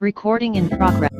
Recording in progress.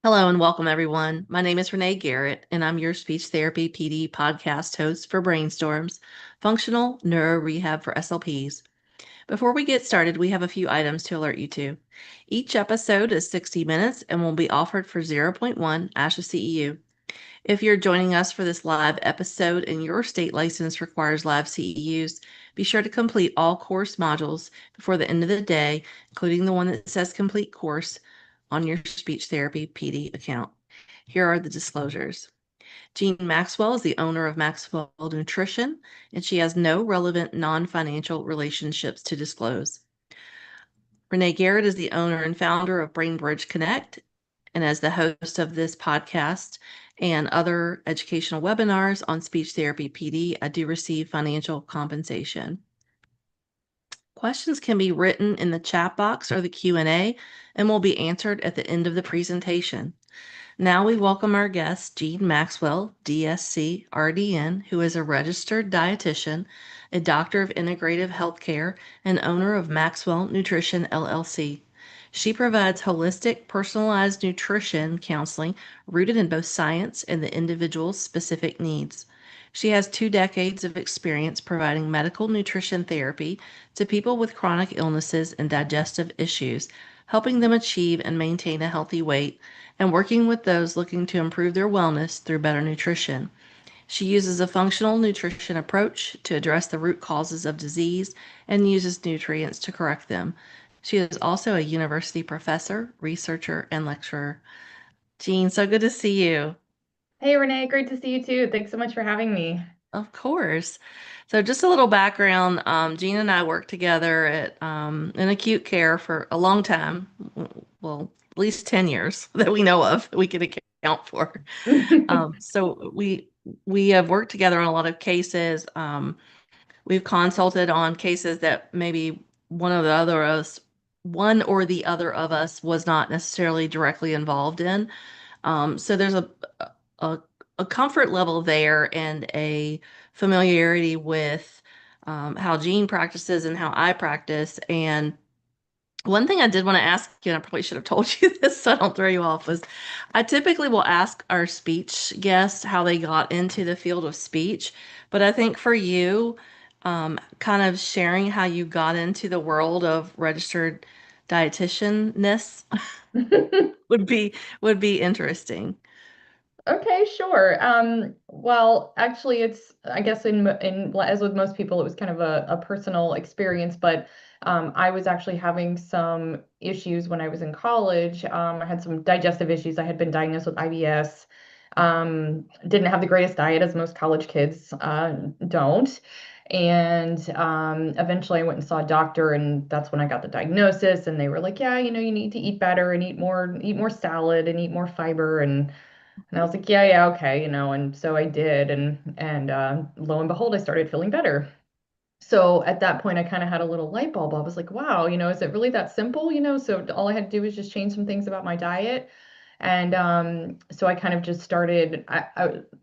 Hello and welcome, everyone. My name is Renee Garrett, and I'm your Speech Therapy PD podcast host for Brainstorms, functional neuro rehab for SLPs. Before we get started, we have a few items to alert you to. Each episode is 60 minutes and will be offered for zero point 0.1 ASHA CEU. If you're joining us for this live episode and your state license requires live CEUs, be sure to complete all course modules before the end of the day, including the one that says complete course on your Speech Therapy PD account. Here are the disclosures. Jean Maxwell is the owner of Maxwell Nutrition, and she has no relevant non-financial relationships to disclose. Renee Garrett is the owner and founder of BrainBridge Connect, and as the host of this podcast and other educational webinars on Speech Therapy PD, I do receive financial compensation. Questions can be written in the chat box or the Q&A and will be answered at the end of the presentation. Now we welcome our guest, Jean Maxwell, DSC, RDN, who is a registered dietitian, a doctor of integrative healthcare, and owner of Maxwell Nutrition, LLC. She provides holistic, personalized nutrition counseling rooted in both science and the individual's specific needs. She has 2 decades of experience providing medical nutrition therapy to people with chronic illnesses and digestive issues, helping them achieve and maintain a healthy weight, and working with those looking to improve their wellness through better nutrition. She uses a functional nutrition approach to address the root causes of disease and uses nutrients to correct them. She is also a university professor, researcher, and lecturer. Jean, so good to see you. Hey Renee, great to see you too. Thanks so much for having me. Of course. So just a little background. Jean and I worked together at in acute care for a long time. Well, at least 10 years that we know of, we can account for. So we have worked together on a lot of cases. We've consulted on cases that maybe one or the other of us was not necessarily directly involved in. So there's a a comfort level there and a familiarity with how Jean practices and how I practice. And one thing I did want to ask you, and I probably should have told you this so I don't throw you off, was I typically will ask our speech guests how they got into the field of speech. But I think for you, kind of sharing how you got into the world of registered dietitianness would be interesting. Okay, sure. Well, actually, I guess as with most people, it was kind of a personal experience, but I was actually having some issues when I was in college. I had some digestive issues. I had been diagnosed with IBS. Didn't have the greatest diet, as most college kids don't. And eventually I went and saw a doctor, and that's when I got the diagnosis. And they were like, "Yeah, you need to eat better and eat more salad and eat more fiber." And I was like, "Yeah, yeah, okay," and so I did, and lo and behold, I started feeling better. So at that point, I kind of had a little light bulb. I was like, "Wow, is it really that simple?" So all I had to do was just change some things about my diet. And so I kind of just started.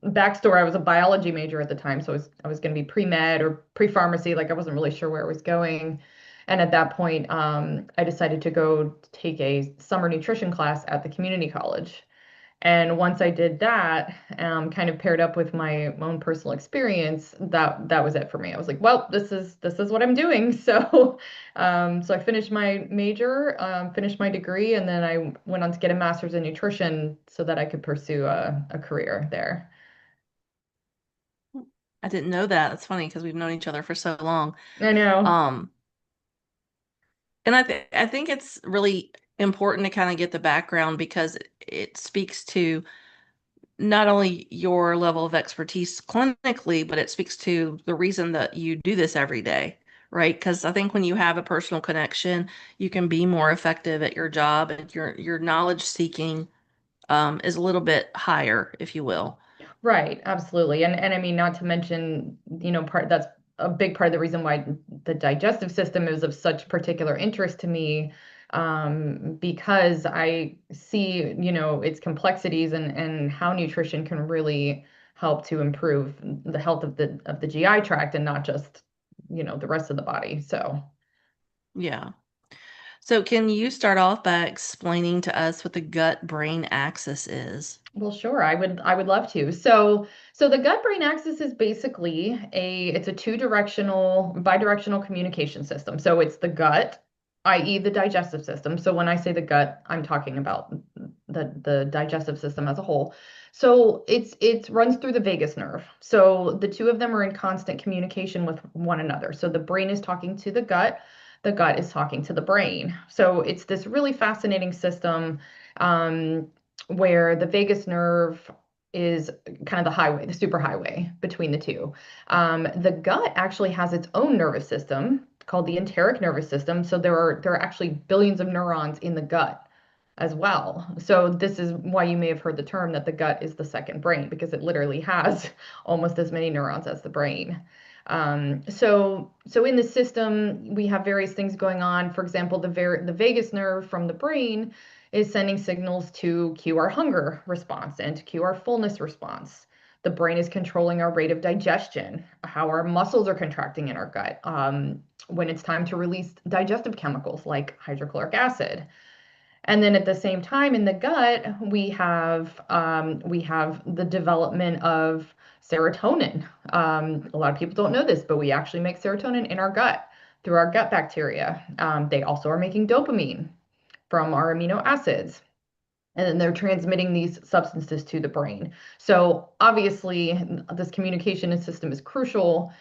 Backstory: I was a biology major at the time, so I was going to be pre-med or pre-pharmacy. Like I wasn't really sure where I was going. And at that point, I decided to go take a summer nutrition class at the community college. And once I did that, kind of paired up with my own personal experience, that was it for me. I was like, well, this is what I'm doing. So I finished my major, finished my degree, and then I went on to get a master's in nutrition so that I could pursue a career there. I didn't know that. That's funny because we've known each other for so long. I know. Um, and I think it's really important to kind of get the background because it speaks to not only your level of expertise clinically, but it speaks to the reason that you do this every day, right? Because I think when you have a personal connection, you can be more effective at your job and your knowledge seeking is a little bit higher, if you will. Right, absolutely. And I mean, not to mention, part that's a big part of the reason why the digestive system is of such particular interest to me, because I see, its complexities and how nutrition can really help to improve the health of the GI tract and not just, the rest of the body. So, Yeah. So can you start off by explaining to us what the gut-brain axis is? Well, sure, I would love to. So the gut-brain axis is basically it's a two-directional, bidirectional communication system. So it's the gut, i.e. the digestive system. So when I say the gut, I'm talking about the digestive system as a whole. So it runs through the vagus nerve. So the two of them are in constant communication with one another. So the brain is talking to the gut is talking to the brain. So it's this really fascinating system. Um, where the vagus nerve is kind of the highway, the superhighway between the two. The gut actually has its own nervous system called the enteric nervous system. So there are actually billions of neurons in the gut as well. So this is why you may have heard the term that the gut is the second brain, because it literally has almost as many neurons as the brain. So in the system, we have various things going on. For example, the vagus nerve from the brain is sending signals to cue our hunger response and to cue our fullness response. The brain is controlling our rate of digestion, how our muscles are contracting in our gut, when it's time to release digestive chemicals like hydrochloric acid. And then at the same time in the gut, we have the development of serotonin. A lot of people don't know this, but we actually make serotonin in our gut through our gut bacteria. They also are making dopamine from our amino acids. And then they're transmitting these substances to the brain. So obviously, this communication system is crucial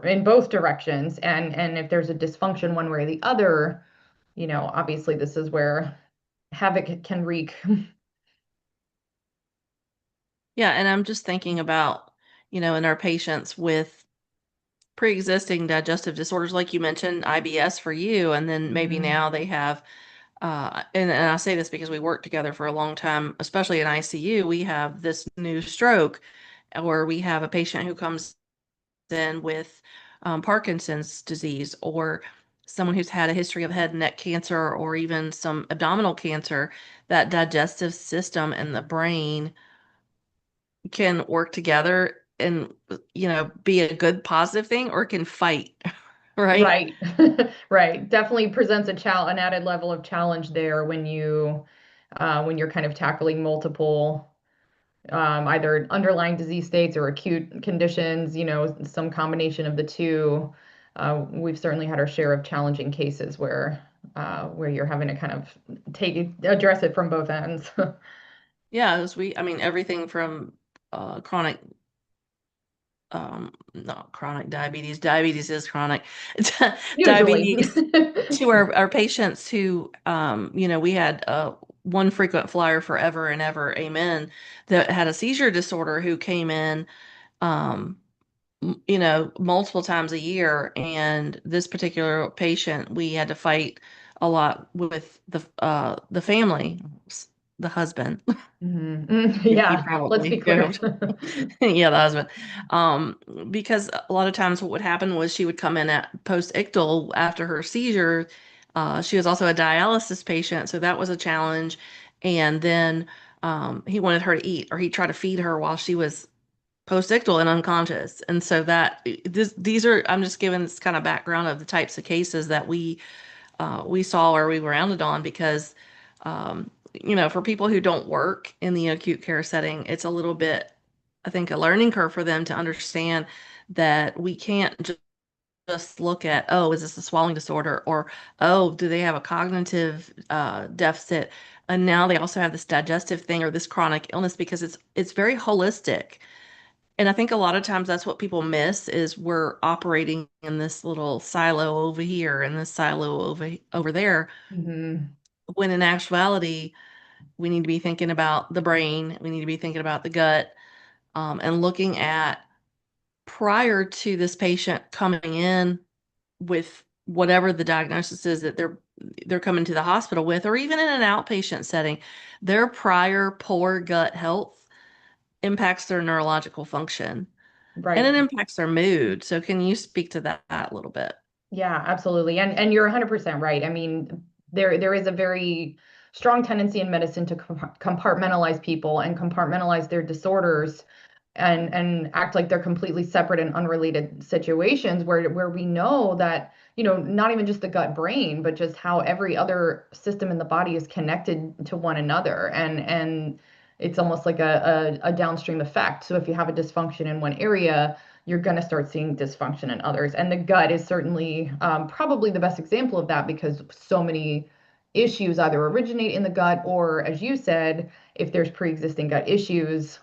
in both directions. And if there's a dysfunction one way or the other, obviously this is where havoc can wreak. Yeah, and I'm just thinking about, in our patients with pre-existing digestive disorders, like you mentioned, IBS for you, and then maybe Mhm. now they have, and I say this because we worked together for a long time, especially in ICU, we have this new stroke, or we have a patient who comes in with Parkinson's disease, or someone who's had a history of head and neck cancer, or even some abdominal cancer. That digestive system and the brain can work together and, be a good positive thing, or can fight, right? Right. Right. Definitely presents an added level of challenge there when you're kind of tackling multiple either underlying disease states or acute conditions, some combination of the two. We've certainly had our share of challenging cases where you're having to kind of address it from both ends. Yeah, as I mean, everything from chronic, not chronic diabetes. Diabetes is chronic. Usually. Diabetes to our patients who, we had one frequent flyer forever and ever, amen, that had a seizure disorder who came in, um, multiple times a year. And this particular patient, we had to fight a lot with the family, the husband. You Yeah, let's be probably, clear. yeah, the husband. Um, because a lot of times what would happen was she would come in at post-ictal after her seizure. She was also a dialysis patient, so that was a challenge. And then he wanted her to eat, or he tried to feed her while she was post-ictal and unconscious. And so these are, I'm just giving this kind of background of the types of cases that we saw or we rounded on, because for people who don't work in the acute care setting, it's a little bit, I think, a learning curve for them to understand that we can't just look at, oh, is this a swallowing disorder, or oh, do they have a cognitive deficit, and now they also have this digestive thing or this chronic illness, because it's very holistic. And I think a lot of times that's what people miss, is we're operating in this little silo over here and this silo over there, Mhm. when in actuality we need to be thinking about the brain, we need to be thinking about the gut, and looking at, prior to this patient coming in with whatever the diagnosis is that they're coming to the hospital with, or even in an outpatient setting, their prior poor gut health impacts their neurological function, and it Right. impacts their mood. So can you speak to that a little bit? Yeah, absolutely. And you're 100% right. I mean, there is a very strong tendency in medicine to compartmentalize people and compartmentalize their disorders and act like they're completely separate and unrelated situations where we know that, not even just the gut brain, but just how every other system in the body is connected to one another. And it's almost like a downstream effect. So if you have a dysfunction in one area, you're going to start seeing dysfunction in others. And the gut is certainly probably the best example of that, because so many issues either originate in the gut, or as you said, if there's pre-existing gut issues,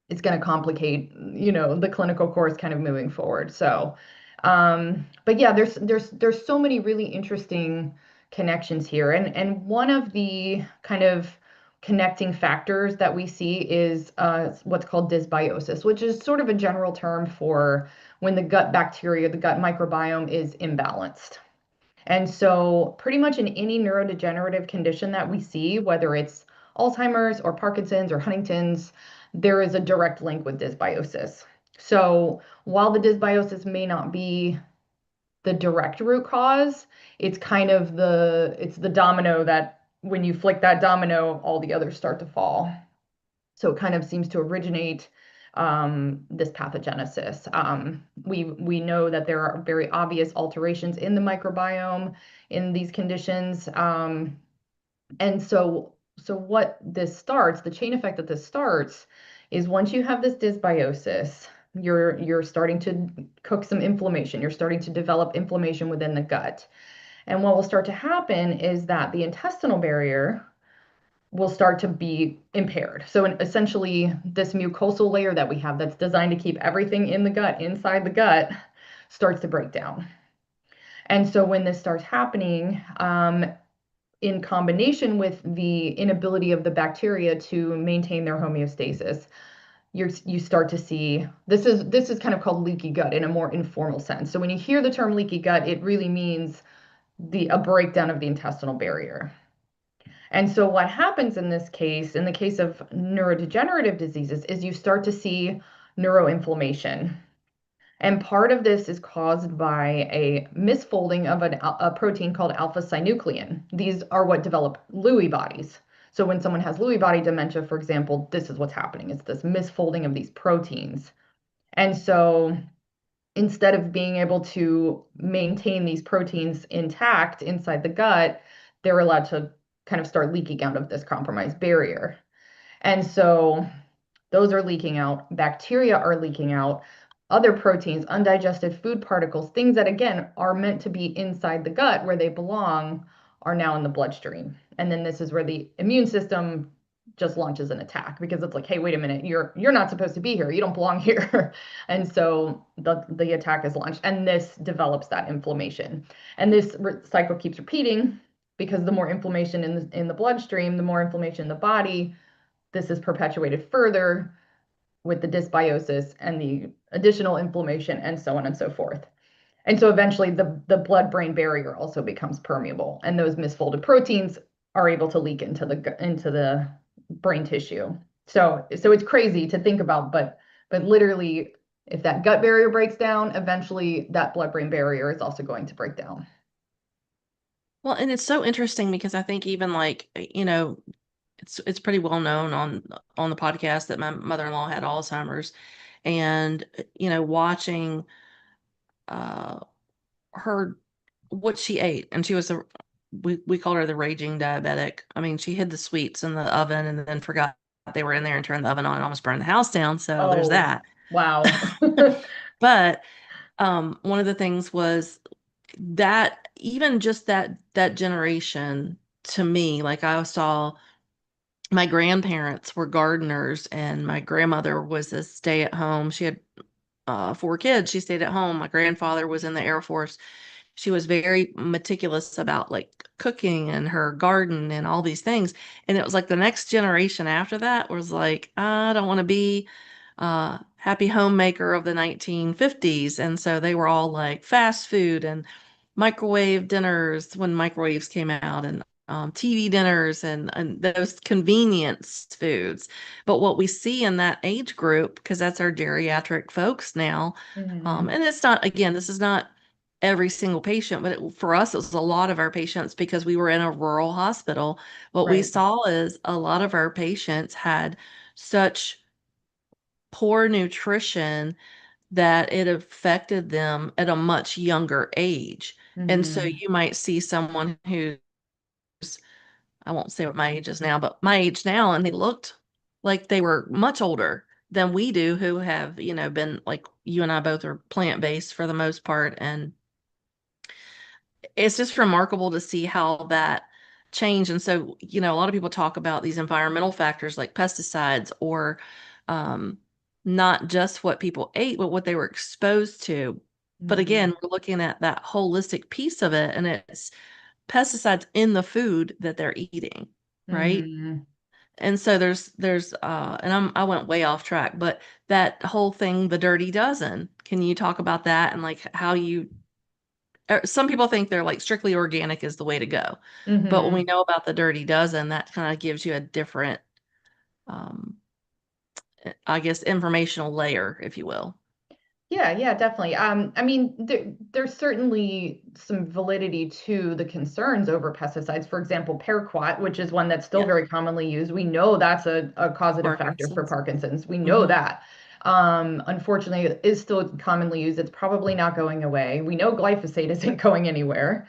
it's going to complicate, the clinical course kind of moving forward. So, but yeah, there's so many really interesting connections here. And one of the kind of connecting factors that we see is what's called dysbiosis, which is sort of a general term for when the gut bacteria, the gut microbiome is imbalanced. And so, pretty much in any neurodegenerative condition that we see, whether it's Alzheimer's or Parkinson's or Huntington's, there is a direct link with dysbiosis. So, while the dysbiosis may not be the direct root cause, it's kind of it's the domino that when you flick that domino, all the others start to fall. So it kind of seems to originate this pathogenesis. We know that there are very obvious alterations in the microbiome in these conditions. And so what this starts, the chain effect that this starts, is once you have this dysbiosis, you're starting to cook some inflammation. You're starting to develop inflammation within the gut. And what will start to happen is that the intestinal barrier will start to be impaired. So essentially, this mucosal layer that we have that's designed to keep everything in the gut, inside the gut, starts to break down. And so when this starts happening, in combination with the inability of the bacteria to maintain their homeostasis, you start to see this is kind of called leaky gut in a more informal sense. So when you hear the term leaky gut, it really means a breakdown of the intestinal barrier. And so what happens in this case, in the case of neurodegenerative diseases, is you start to see neuroinflammation. And part of this is caused by a misfolding of a protein called alpha-synuclein. These are what develop Lewy bodies. So when someone has Lewy body dementia, for example, this is what's happening. It's this misfolding of these proteins. And so instead of being able to maintain these proteins intact inside the gut, they're allowed to kind of start leaking out of this compromised barrier. And so those are leaking out, bacteria are leaking out, other proteins, undigested food particles, things that again are meant to be inside the gut where they belong, are now in the bloodstream. And then this is where the immune system just launches an attack, because it's like, hey, wait a minute, you're not supposed to be here. You don't belong here. And so the attack is launched, and this develops that inflammation. And this cycle keeps repeating, because the more inflammation in the bloodstream, the more inflammation in the body, this is perpetuated further with the dysbiosis and the additional inflammation, and so on and so forth. And so eventually the blood-brain barrier also becomes permeable, and those misfolded proteins are able to leak into the brain tissue. So it's crazy to think about, but literally, if that gut barrier breaks down, eventually that blood-brain barrier is also going to break down. Well, and it's so interesting because I think even like, it's pretty well known on the podcast that my mother-in-law had Alzheimer's, and watching uh her what she ate, and she was we called her the raging diabetic. I mean, she hid the sweets in the oven and then forgot they were in there and turned the oven on and almost burned the house down. So there's Oh, that. wow. But one of the things was that even just that generation, to me, like I saw my grandparents were gardeners and my grandmother was a stay at home. She had four kids. She stayed at home. My grandfather was in the Air Force. She was very meticulous about like cooking and her garden and all these things. And it was like the next generation after that was like, I don't want to be happy homemaker of the 1950s. And so they were all like fast food and microwave dinners when microwaves came out, and TV dinners and those convenience foods. But what we see in that age group, because that's our geriatric folks now, Mhm. and it's not, again, this is not every single patient, but for us, it was a lot of our patients because we were in a rural hospital. What we Right. saw is a lot of our patients had such poor nutrition that it affected them at a much younger age. And so Hmm. you might see someone who's, I won't say what my age is now, but my age now, and they looked like they were much older than we do, who have, been like you and I both are plant-based for the most part. And it's just remarkable to see how that changed. And so, a lot of people talk about these environmental factors like pesticides or um, not just what people ate, but what they were exposed to. But Hmm. again, we're looking at that holistic piece of it, and it's pesticides in the food that they're eating, right? Hmm. And so and I went way off track, but that whole thing, the dirty dozen, can you talk about that and like how you some people think they're like strictly organic is the way to go. But when we Hmm. know about the dirty dozen, that kind of gives you a different, um, I guess, informational layer, if you will. Yeah, yeah, definitely. I mean, there's certainly some validity to the concerns over pesticides. For example, paraquat, which is one that's still Yeah. very commonly used. We know that's a causative factor for Parkinson's. Parkinson's. We know Hmm. that. Unfortunately, it is still commonly used. It's probably not going away. We know glyphosate isn't going anywhere.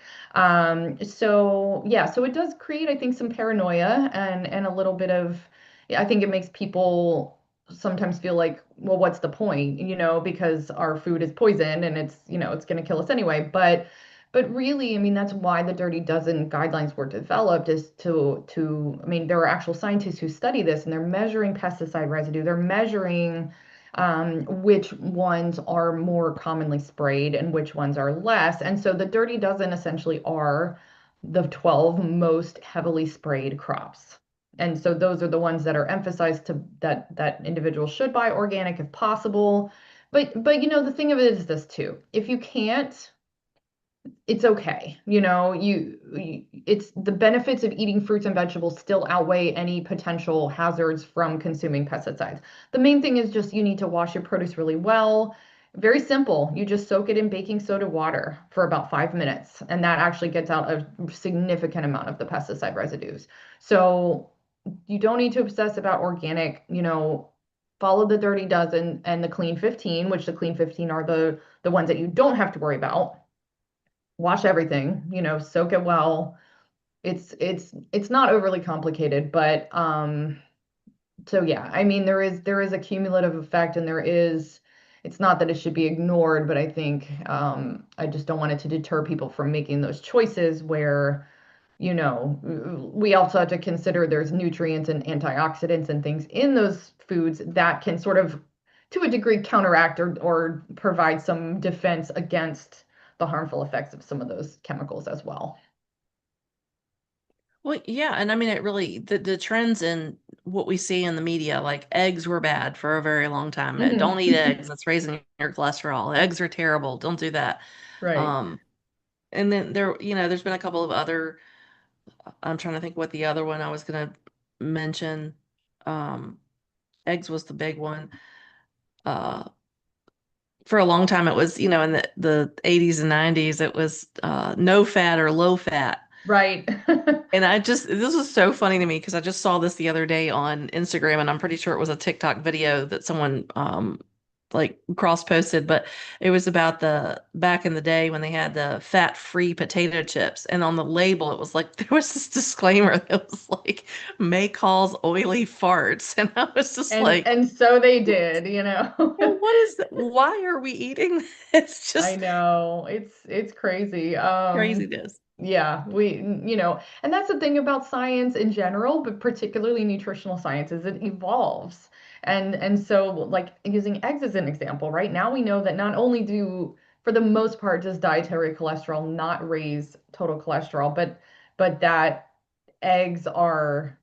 So yeah, so it does create, I think, some paranoia and a little bit of, I think it makes people sometimes feel like, well, what's the point, because our food is poison and it's going to kill us anyway. But really, I mean, that's why the Dirty Dozen guidelines were developed is I mean, there are actual scientists who study this and they're measuring pesticide residue. They're measuring which ones are more commonly sprayed and which ones are less. And so the Dirty Dozen essentially are the 12 most heavily sprayed crops. And so those are the ones that are emphasized to that individuals should buy organic if possible. But the thing of it is this too. If you can't, it's okay. It's the benefits of eating fruits and vegetables still outweigh any potential hazards from consuming pesticides. The main thing is just you need to wash your produce really well. Very simple. You just soak it in baking soda water for about 5 minutes, and that actually gets out a significant amount of the pesticide residues. So you don't need to obsess about organic, follow the Dirty Dozen and the Clean 15, which the Clean 15 are the ones that you don't have to worry about. Wash everything, soak it well. It's not overly complicated, but so yeah, I mean there is a cumulative effect and it's not that it should be ignored, but I think I just don't want it to deter people from making those choices where we also have to consider there's nutrients and antioxidants and things in those foods that can sort of, to a degree, counteract or provide some defense against the harmful effects of some of those chemicals as well. Well, yeah, and I mean it really the trends in what we see in the media, like eggs were bad for a very long time. Don't eat Mhm. eggs, it's raising your cholesterol. Eggs are terrible. Don't do that. Right. Um, and then there's been a couple of other, I'm trying to think what the other one I was gonna mention. Um, eggs was the big one. Uh, for a long time it was, in the 80s and 90s, it was no fat or low fat. Right. And this was so funny to me because I just saw this the other day on Instagram, and I'm pretty sure it was a TikTok video that someone like cross posted, but it was about the back in the day when they had the fat-free potato chips, and on the label it was like there was this disclaimer that was like may cause oily farts, and I was just like, And so they what? did. What is that? Why are we eating? It's I just know. It's crazy. craziness. Yeah, and that's the thing about science in general, but particularly nutritional science, is it evolves. And so like using eggs as an example, right now we know that not only for the most part, does dietary cholesterol not raise total cholesterol, but that eggs are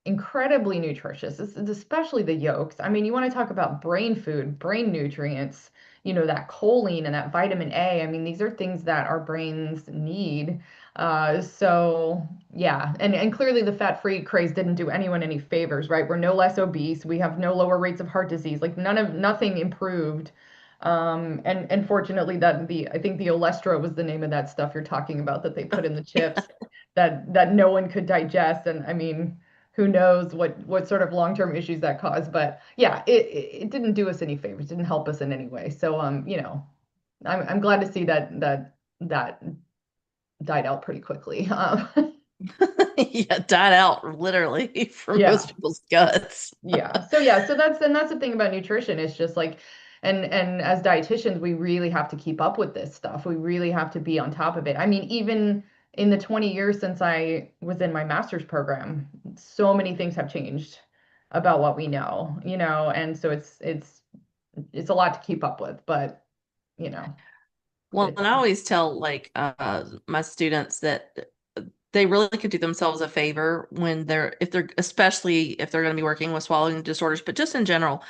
incredibly nutritious, especially the yolks. I mean, you want to talk about brain food, brain nutrients, that choline and that vitamin A. I mean, these are things that our brains need. So yeah, and clearly the fat-free craze didn't do anyone any favors, right? We're no less obese. We have no lower rates of heart disease. Like nothing improved. And fortunately I think the Olestra was the name of that stuff you're talking about that they put in the chips that no one could digest. And I mean, who knows what sort of long-term issues that caused. But yeah, it didn't do us any favors, didn't help us in any way. So I'm glad to see that died out pretty quickly. Yeah, died out literally for Yeah. most people's guts. Yeah. So that's the thing about nutrition. It's just like, and as dietitians, we really have to keep up with this stuff. We really have to be on top of it. I mean, even in the 20 years since I was in my master's program, so many things have changed about what we know, and so it's a lot to keep up with, but you know, Well, it's and I always tell like my students that they really could do themselves a favor when if they're especially if they're going to be working with swallowing disorders, but just in general.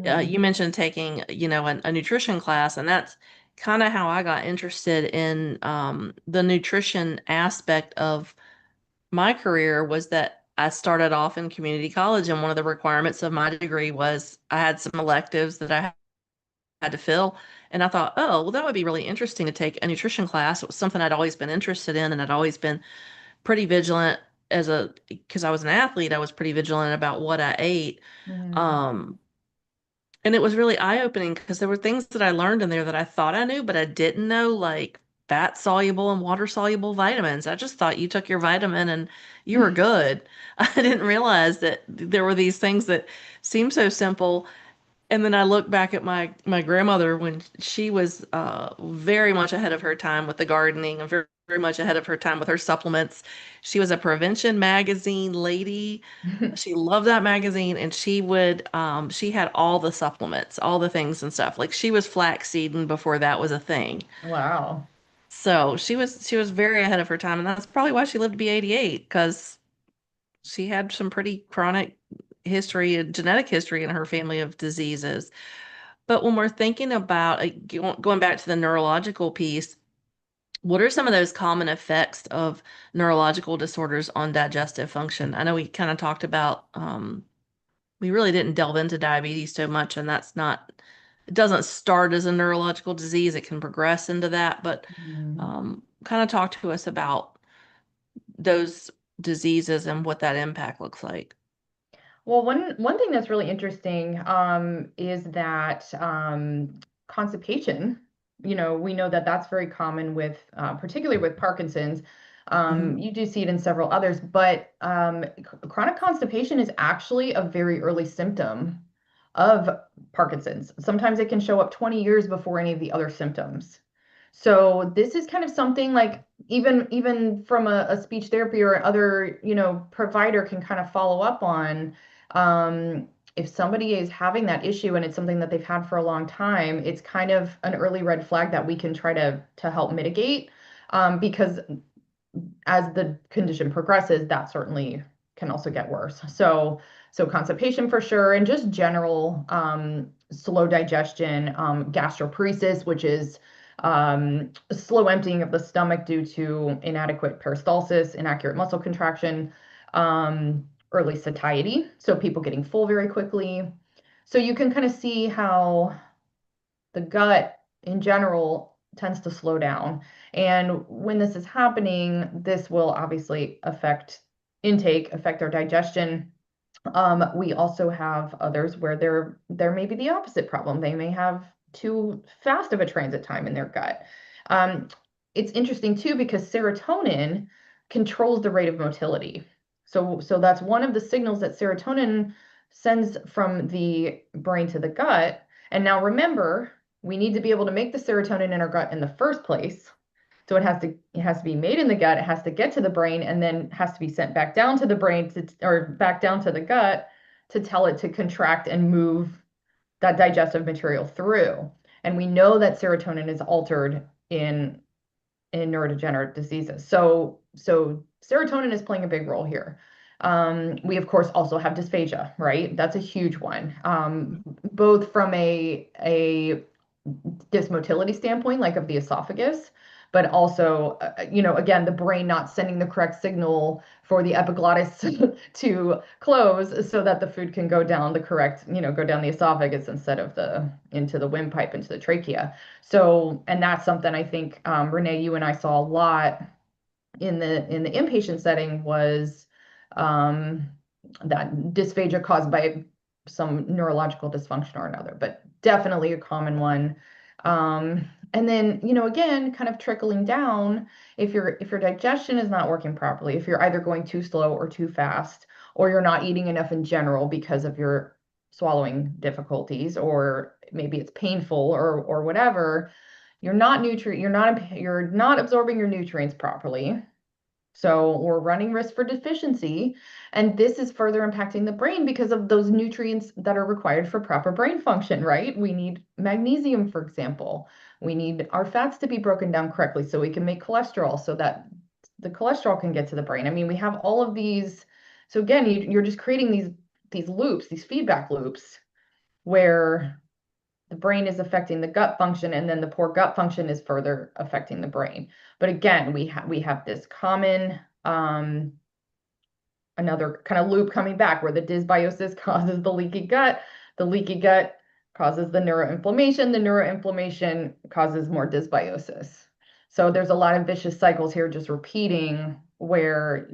You mm, mentioned taking, a nutrition class, and that's kind of how I got interested in the nutrition aspect of my career was that I started off in community college, and one of the requirements of my degree was I had some electives that I had to fill. And I thought, oh, well, that would be really interesting to take a nutrition class. It was something I'd always been interested in, and I'd always been pretty vigilant because I was an athlete, I was pretty vigilant about what I ate. mm, Um, and it was really eye-opening because there were things that I learned in there that I thought I knew, but I didn't know, like fat-soluble and water-soluble vitamins. I just thought you took your vitamin and you were good. I didn't realize that there were these things that seem so simple, and then I look back at my grandmother when she was very much ahead of her time with the gardening and very, very much ahead of her time with her supplements. She was a prevention magazine lady. She loved that magazine, and she had all the supplements, all the things and stuff. Like she was flaxseeding before that was a thing. wow. So she was very ahead of her time, and that's probably why she lived to be 88 because she had some pretty chronic history and genetic history in her family of diseases. But when we're thinking about going back to the neurological piece, what are some of those common effects of neurological disorders on digestive function? I know we kind of talked about, we really didn't delve into diabetes so much, and it doesn't start as a neurological disease. It can progress into that, but Mm. kind of talk to us about those diseases and what that impact looks like. Well, one thing that's really interesting is that constipation. We know that that's very common with, particularly with Parkinson's. Mhm. You do see it in several others, but chronic constipation is actually a very early symptom of Parkinson's. Sometimes it can show up 20 years before any of the other symptoms. So this is kind of something like even from a speech therapy or other, provider can kind of follow up on. If somebody is having that issue and it's something that they've had for a long time, it's kind of an early red flag that we can try to help mitigate. Because as the condition progresses, that certainly can also get worse. So constipation for sure, and just general slow digestion, gastroparesis, which is slow emptying of the stomach due to inadequate peristalsis, inaccurate muscle contraction, early satiety, so people getting full very quickly. So you can kind of see how the gut in general tends to slow down. And when this is happening, this will obviously affect intake, affect our digestion. We also have others where there may be the opposite problem. They may have too fast of a transit time in their gut. Um, it's interesting too because serotonin controls the rate of motility. So that's one of the signals that serotonin sends from the brain to the gut. And now remember, we need to be able to make the serotonin in our gut in the first place. So it has to be made in the gut, it has to get to the brain, and then has to be sent back down to the brain or back down to the gut to tell it to contract and move that digestive material through. And we know that serotonin is altered in neurodegenerative diseases. So serotonin is playing a big role here. We of course also have dysphagia, right? That's a huge one. Both from a dysmotility standpoint, like of the esophagus, but also, again, the brain not sending the correct signal for the epiglottis to close so that the food can go down the correct, go down the esophagus instead of into the windpipe, into the trachea. So, and that's something I think, Renee, you and I saw a lot in the inpatient setting was, um, that dysphagia caused by some neurological dysfunction or another, but definitely a common one. And then, again, kind of trickling down, if your digestion is not working properly, if you're either going too slow or too fast, or you're not eating enough in general because of your swallowing difficulties, or maybe it's painful or whatever, you're not absorbing your nutrients properly. So we're running risk for deficiency. And this is further impacting the brain because of those nutrients that are required for proper brain function, right? We need magnesium, for example. We need our fats to be broken down correctly so we can make cholesterol so that the cholesterol can get to the brain. I mean, we have all of these. So again, you're just creating these loops, these feedback loops where the brain is affecting the gut function, and then the poor gut function is further affecting the brain. But again, we have this common another kind of loop coming back where the dysbiosis causes the leaky gut causes the neuroinflammation causes more dysbiosis. So there's a lot of vicious cycles here just repeating where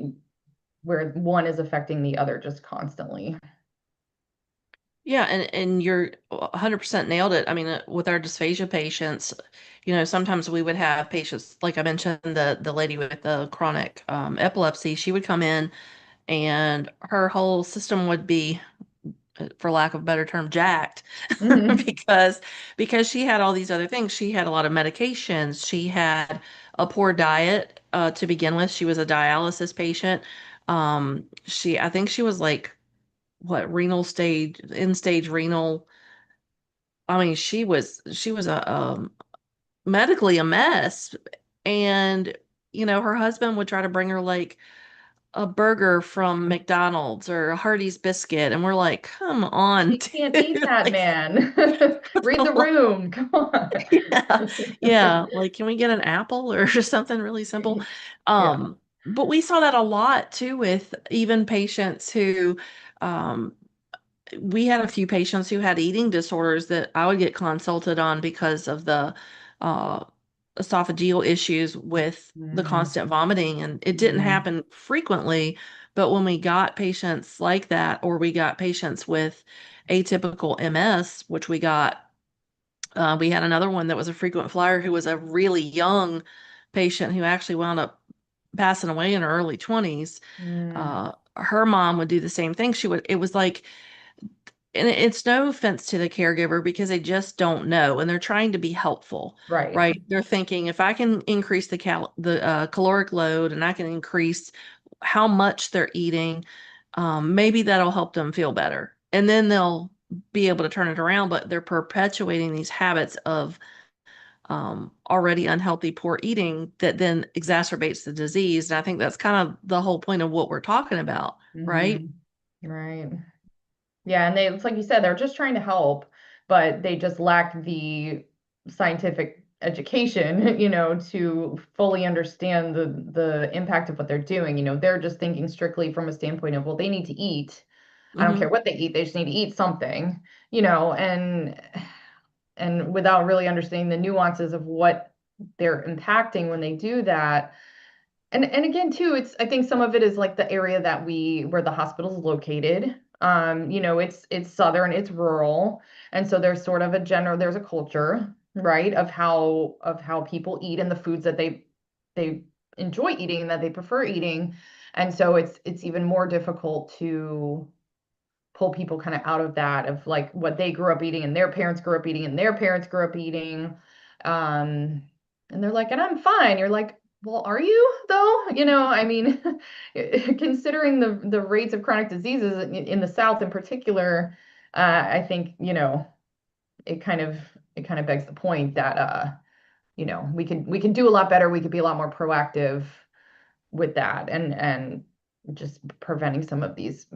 one is affecting the other just constantly. Yeah, and you're 100% nailed it. I mean, with our dysphagia patients, sometimes we would have patients, like I mentioned, the lady with the chronic epilepsy, she would come in and her whole system would be, for lack of a better term, jacked Mhm. because she had all these other things. She had a lot of medications. She had a poor diet to begin with. She was a dialysis patient. I think she was like what renal stage, end stage renal. I mean, she was a medically a mess, and her husband would try to bring her like a burger from McDonald's or a Hardee's biscuit, and we're like, come on, You can't eat dude. that, Like, man. Read the room. Come on. yeah, yeah. Like, can we get an apple or just something really simple? Yeah. But we saw that a lot too with even patients who, um, we had a few patients who had eating disorders that I would get consulted on because of the uh, esophageal issues with the Mhm. constant vomiting. And it didn't Mhm. happen frequently, but when we got patients like that, or we got patients with atypical MS, which we had another one that was a frequent flyer who was a really young patient who actually wound up passing away in her early 20s. Mm. Her mom would do the same thing. It was like, and it's no offense to the caregiver because they just don't know and they're trying to be helpful, Right. right? They're thinking if I can increase the caloric load and I can increase how much they're eating, maybe that'll help them feel better. And then they'll be able to turn it around, but they're perpetuating these habits of already unhealthy, poor eating that then exacerbates the disease. And I think that's kind of the whole point of what we're talking about, right? Hmm. Right. Yeah, and it's like you said, they're just trying to help, but they just lack the scientific education, to fully understand the impact of what they're doing. They're just thinking strictly from a standpoint of, well, they need to eat. I don't care Hmm. what they eat, they just need to eat something, and without really understanding the nuances of what they're impacting when they do that. And again, too, I think some of it is like the area where the hospital is located. It's southern, it's rural, and so there's a culture, right, of how people eat and the foods that they enjoy eating and that they prefer eating. And so it's even more difficult to pull people kind of out of that, of like what they grew up eating and their parents grew up eating and their parents grew up eating. Um, and they're like, and I'm fine. You're like, well, are you though? I mean, considering the rates of chronic diseases in the South in particular, I think, it kind of it kind of begs the point that we can do a lot better. We could be a lot more proactive with that, and just preventing some of these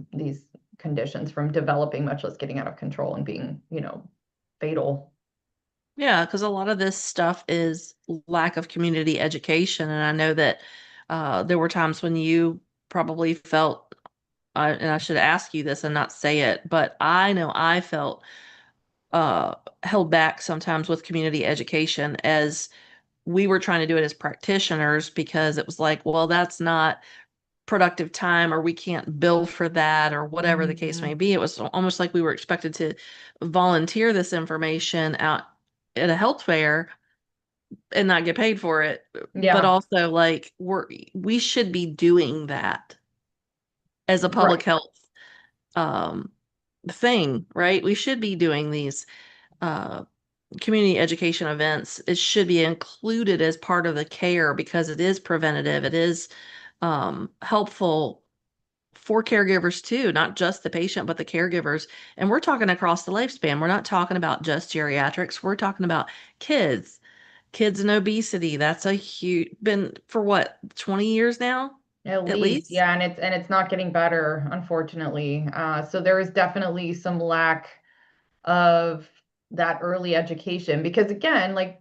conditions from developing, much less getting out of control and being, fatal. Yeah, because a lot of this stuff is lack of community education. And I know that there were times when you probably felt, and I should ask you this and not say it, but I know I felt uh, held back sometimes with community education as we were trying to do it as practitioners because it was like, well, that's not productive time, or we can't bill for that, or whatever the case Mhm. may be. It was almost like we were expected to volunteer this information out at a health fair and not get paid for it. But Yeah, also, like, we should be doing that as a public right. health um thing, right? We should be doing these uh community education events. It should be included as part of the care because it is preventative. It is helpful for caregivers too, not just the patient, but the caregivers. And we're talking across the lifespan. We're not talking about just geriatrics. We're talking about kids, kids and obesity. That's a huge, been for what, 20 years now, At at least, least? yeah, and it's not getting better, unfortunately. So there is definitely some lack of that early education because again, like,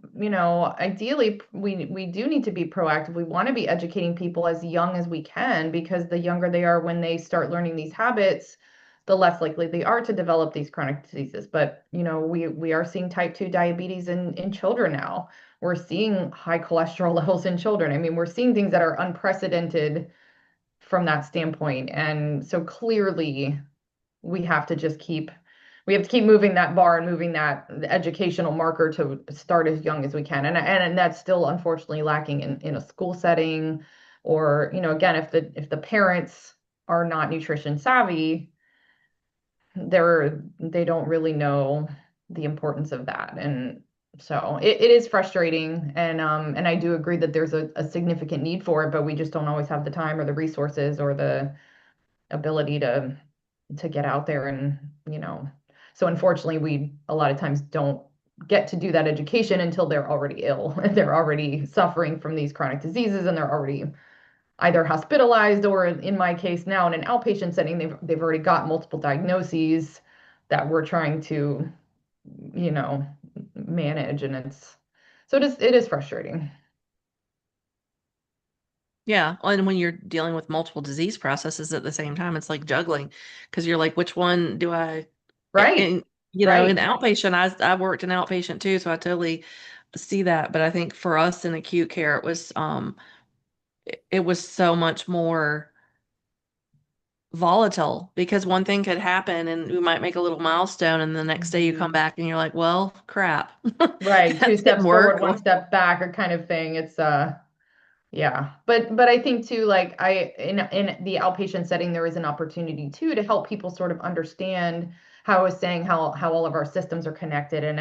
ideally we do need to be proactive. We want to be educating people as young as we can because the younger they are when they start learning these habits, the less likely they are to develop these chronic diseases. But, we are seeing type 2 diabetes in children now. We're seeing high cholesterol levels in children. I mean, we're seeing things that are unprecedented from that standpoint. And so clearly we have to just keep moving that bar and moving that educational marker to start as young as we can. And that's still unfortunately lacking in a school setting or, again, if the parents are not nutrition savvy, they don't really know the importance of that. And so it is frustrating. And I do agree that there's a significant need for it, but we just don't always have the time or the resources or the ability to get out there and so unfortunately we a lot of times don't get to do that education until they're already ill and they're already suffering from these chronic diseases and they're already either hospitalized or in my case now in an outpatient setting they've already got multiple diagnoses that we're trying to you know manage and it is frustrating. Yeah. And when you're dealing with multiple disease processes at the same time, it's like juggling because you're like, which one do I, Right, and, in right. outpatient, I worked in outpatient too. So I totally see that. But I think for us in acute care, it was so much more volatile because one thing could happen and we might make a little milestone and the next day you come Mhm. back and you're like, well, crap, Right, two that didn't steps forward, work. one step back, or kind of thing. It's Yeah. But I think too, like in the outpatient setting, there is an opportunity too to help people sort of understand how I was saying how all of our systems are connected and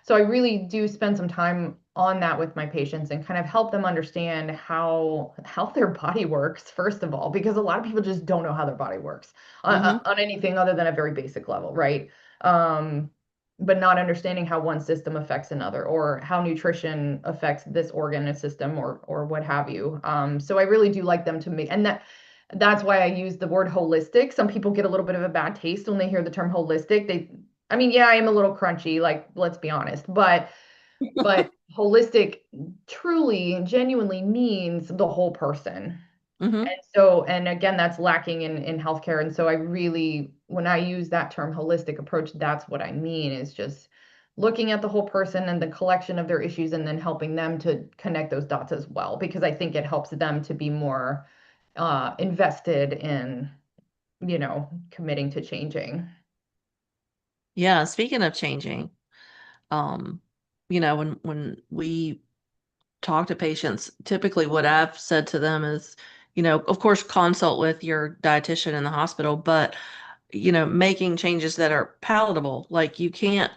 so I really do spend some time on that with my patients and kind of help them understand how their body works, first of all, because a lot of people just don't know how their body works Hmm. on anything other than a very basic level, right? Um, but not understanding how one system affects another or how nutrition affects this organ and system or what have you. So I really do like them to make, and that's why I use the word holistic. Some people get a little bit of a bad taste when they hear the term holistic. I mean, yeah, I am a little crunchy, like, let's be honest, but holistic truly and genuinely means the whole person. Hmm. And again, that's lacking in healthcare. And so I really, when I use that term holistic approach, that's what I mean is just looking at the whole person and the collection of their issues and then helping them to connect those dots as well, because I think it helps them to be more invested in, committing to changing. Yeah. Speaking of changing, um, when we talk to patients, typically what I've said to them is, of course, consult with your dietitian in the hospital, but, making changes that are palatable. Like you can't,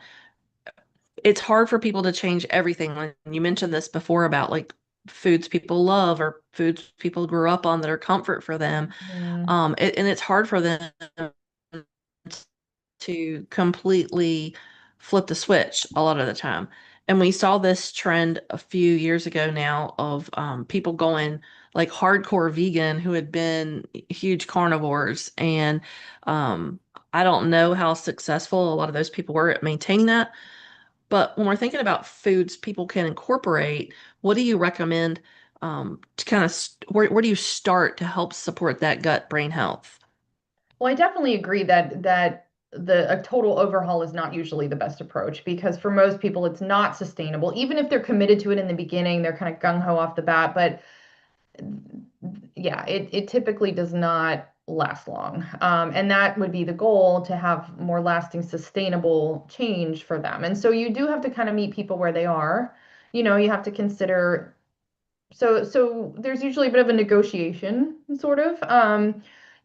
it's hard for people to change everything. When you mentioned this before about like foods people love or foods people grew up on that are comfort for them. Mm, And it's hard for them to completely flip the switch a lot of the time. And we saw this trend a few years ago now of people going like hardcore vegan who had been huge carnivores. And I don't know how successful a lot of those people were at maintaining that. But when we're thinking about foods people can incorporate, what do you recommend to kind of where do you start to help support that gut brain health? well, I definitely agree that a total overhaul is not usually the best approach because for most people it's not sustainable. Even if they're committed to it in the beginning, they're kind of gung ho off the bat, but yeah, it typically does not last long. And that would be the goal, to have more lasting, sustainable change for them. And so you do have to kind of meet people where they are. You have to consider, so there's usually a bit of a negotiation, sort of.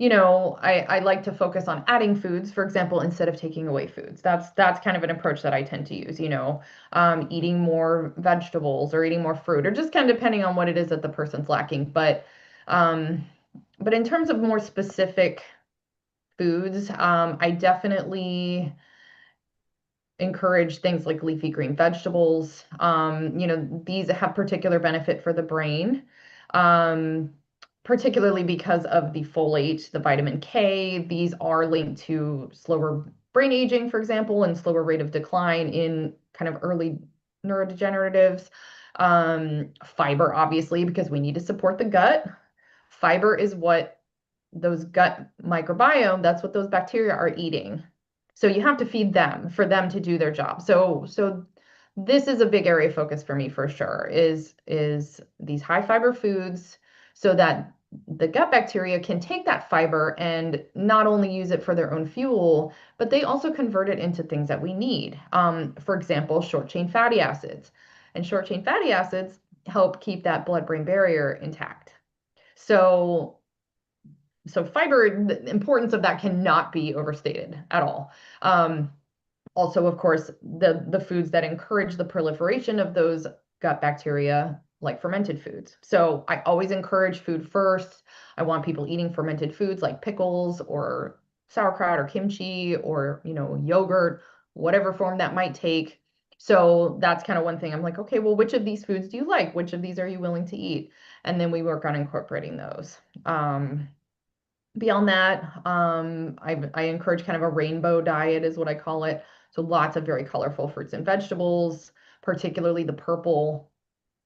I like to focus on adding foods, for example, instead of taking away foods. That's kind of an approach that I tend to use, eating more vegetables or eating more fruit, or just kind of depending on what it is that the person's lacking. Um, but in terms of more specific foods, I definitely encourage things like leafy green vegetables. These have particular benefit for the brain, um, particularly because of the folate, the vitamin K. These are linked to slower brain aging, for example, and slower rate of decline in kind of early neurodegeneratives. Fiber, obviously, because we need to support the gut. Fiber is what those gut microbiome, that's what those bacteria are eating. So you have to feed them for them to do their job. So this is a big area of focus for me, for sure, is these high fiber foods, so that the gut bacteria can take that fiber and not only use it for their own fuel, but they also convert it into things that we need. For example, short chain fatty acids. And short chain fatty acids help keep that blood-brain barrier intact. So fiber, the importance of that cannot be overstated at all. Also, of course, the foods that encourage the proliferation of those gut bacteria, like fermented foods. So I always encourage food first. I want people eating fermented foods like pickles or sauerkraut or kimchi or, yogurt, whatever form that might take. So that's kind of one thing. I'm like, okay, well, which of these foods do you like? Which of these are you willing to eat? And then we work on incorporating those. Beyond that, I encourage kind of a rainbow diet, is what I call it. So lots of very colorful fruits and vegetables, particularly the purple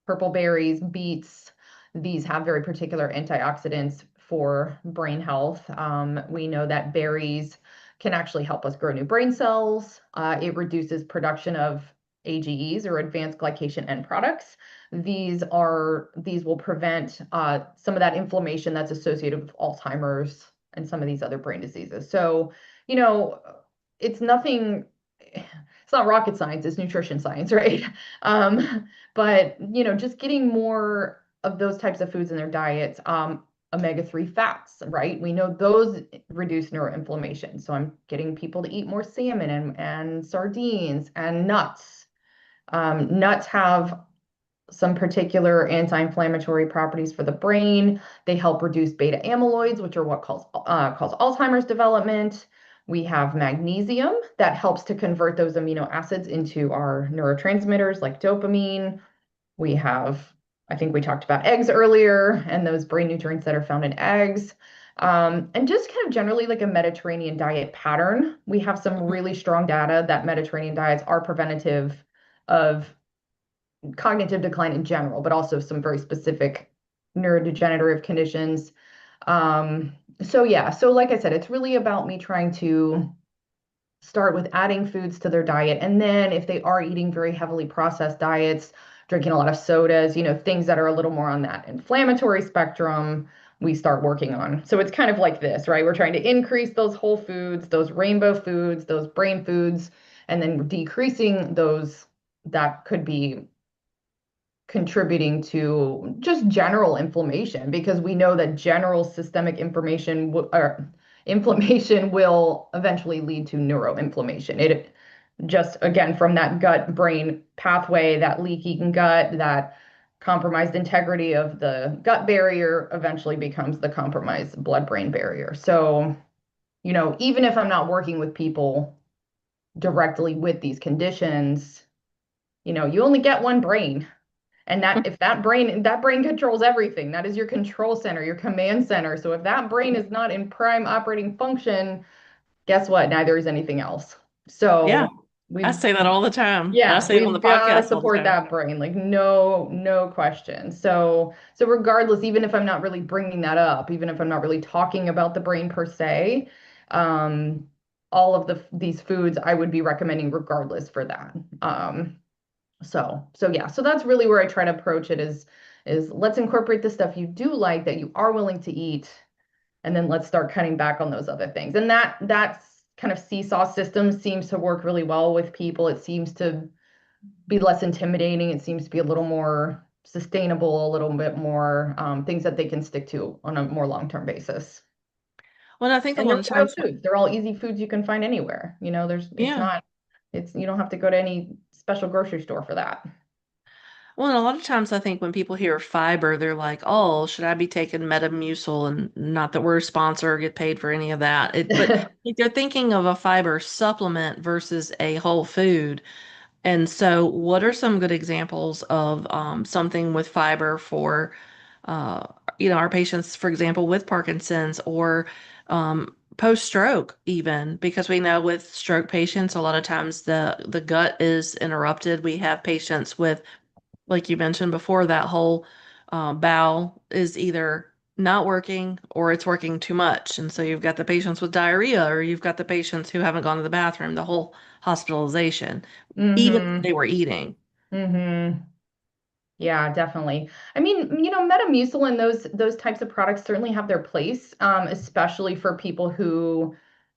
berries, beets. These have very particular antioxidants for brain health. We know that berries can actually help us grow new brain cells. It reduces production of AGEs, or advanced glycation end products. These will prevent some of that inflammation that's associated with Alzheimer's and some of these other brain diseases. So, you know, it's nothing, it's not rocket science, it's nutrition science, right? But just getting more of those types of foods in their diets, omega-3 fats, right? We know those reduce neuroinflammation. So I'm getting people to eat more salmon and sardines and nuts. Nuts have some particular anti-inflammatory properties for the brain. They help reduce beta amyloids, which are what cause Alzheimer's development. We have magnesium that helps to convert those amino acids into our neurotransmitters like dopamine. We have, I think we talked about eggs earlier, and those brain nutrients that are found in eggs. And just kind of generally like a Mediterranean diet pattern. We have some really strong data that Mediterranean diets are preventative of cognitive decline in general, but also some very specific neurodegenerative conditions. So yeah, so like I said, it's really about me trying to start with adding foods to their diet. And then if they are eating very heavily processed diets, drinking a lot of sodas, things that are a little more on that inflammatory spectrum, we start working on. So it's kind of like this, right? We're trying to increase those whole foods, those rainbow foods, those brain foods, and then decreasing those that could be contributing to just general inflammation, because we know that general systemic inflammation will eventually lead to neuroinflammation. It just, again, from that gut brain pathway, that leaky gut, that compromised integrity of the gut barrier eventually becomes the compromised blood brain barrier. So, even if I'm not working with people directly with these conditions, you only get one brain. And that brain controls everything. That is your control center, your command center. So if that brain is not in prime operating function, guess what? Neither is anything else. Yeah, So I we've say that all the time. I yeah, say it on the we've got to podcast all the support time. that brain, like no question. So regardless, even if I'm not really bringing that up, even if I'm not really talking about the brain per se, um, all of these foods I would be recommending regardless for that. So yeah, so that's really where I try to approach it, is let's incorporate the stuff you do like that you are willing to eat, and then let's start cutting back on those other things. And that's kind of seesaw system seems to work really well with people. It seems to be less intimidating. It seems to be a little more sustainable, a little bit more things that they can stick to on a more long-term basis. Well, I think a And lot they're of real times, foods. They're all easy foods you can find anywhere. It's yeah. not, you don't have to go to any special grocery store for that. Well, and a lot of times I think when people hear fiber, they're like, "Oh, should I be taking Metamucil?" And not that we're a sponsor or get paid for any of that. But like, they're thinking of a fiber supplement versus a whole food. And so, what are some good examples of something with fiber for, uh, our patients, for example, with Parkinson's or post-stroke, even because we know with stroke patients, a lot of times the gut is interrupted. We have patients with, like you mentioned before, that whole bowel is either not working or it's working too much. And so you've got the patients with diarrhea, or you've got the patients who haven't gone to the bathroom, the whole hospitalization, even if Mm-hmm. they were eating. Mm-hmm. Yeah, definitely. I mean, Metamucil and those types of products certainly have their place, especially for people who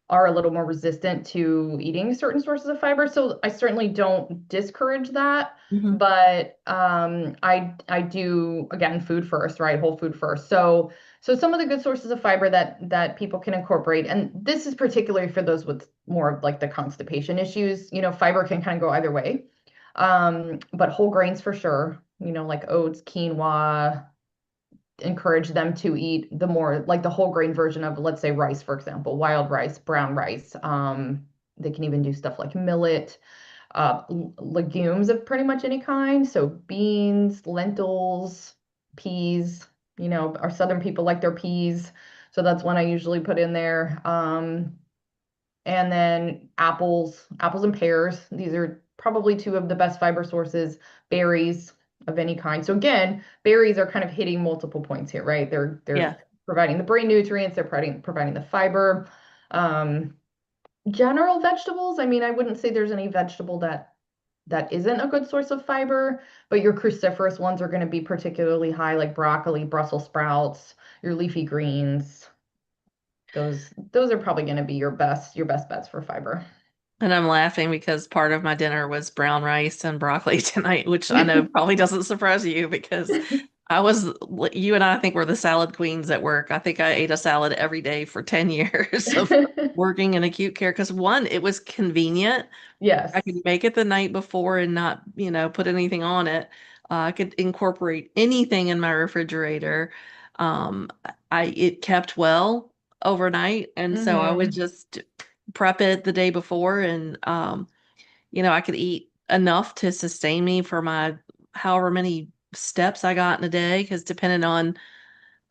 are a little more resistant to eating certain sources of fiber. So I certainly don't discourage that, Hmm. but I do, again, food first, right? Whole food first. So some of the good sources of fiber that people can incorporate, and this is particularly for those with more of like the constipation issues. Fiber can kind of go either way. But whole grains for sure, like oats, quinoa, encourage them to eat the more like the whole grain version of, let's say, rice, for example, wild rice, brown rice. They can even do stuff like millet, legumes of pretty much any kind. So beans, lentils, peas, our southern people like their peas. So that's one I usually put in there. And then apples and pears. These are probably two of the best fiber sources. Berries of any kind. So again, berries are kind of hitting multiple points here, right? They're Yeah. providing the brain nutrients, they're providing the fiber. Um, General vegetables, I mean, I wouldn't say there's any vegetable that isn't a good source of fiber, but your cruciferous ones are going to be particularly high, like broccoli, Brussels sprouts, your leafy greens. Those are probably going to be your best bets for fiber. And I'm laughing because part of my dinner was brown rice and broccoli tonight, which I know probably doesn't surprise you because you and I think we're the salad queens at work. I think I ate a salad every day for 10 years of working in acute care because one, it was convenient. I Yes. could make it the night before and not, put anything on it. I could incorporate anything in my refrigerator. Um, it kept well overnight, and so I would Hmm. just prep it the day before, and I could eat enough to sustain me for my however many steps I got in a day. Because depending on,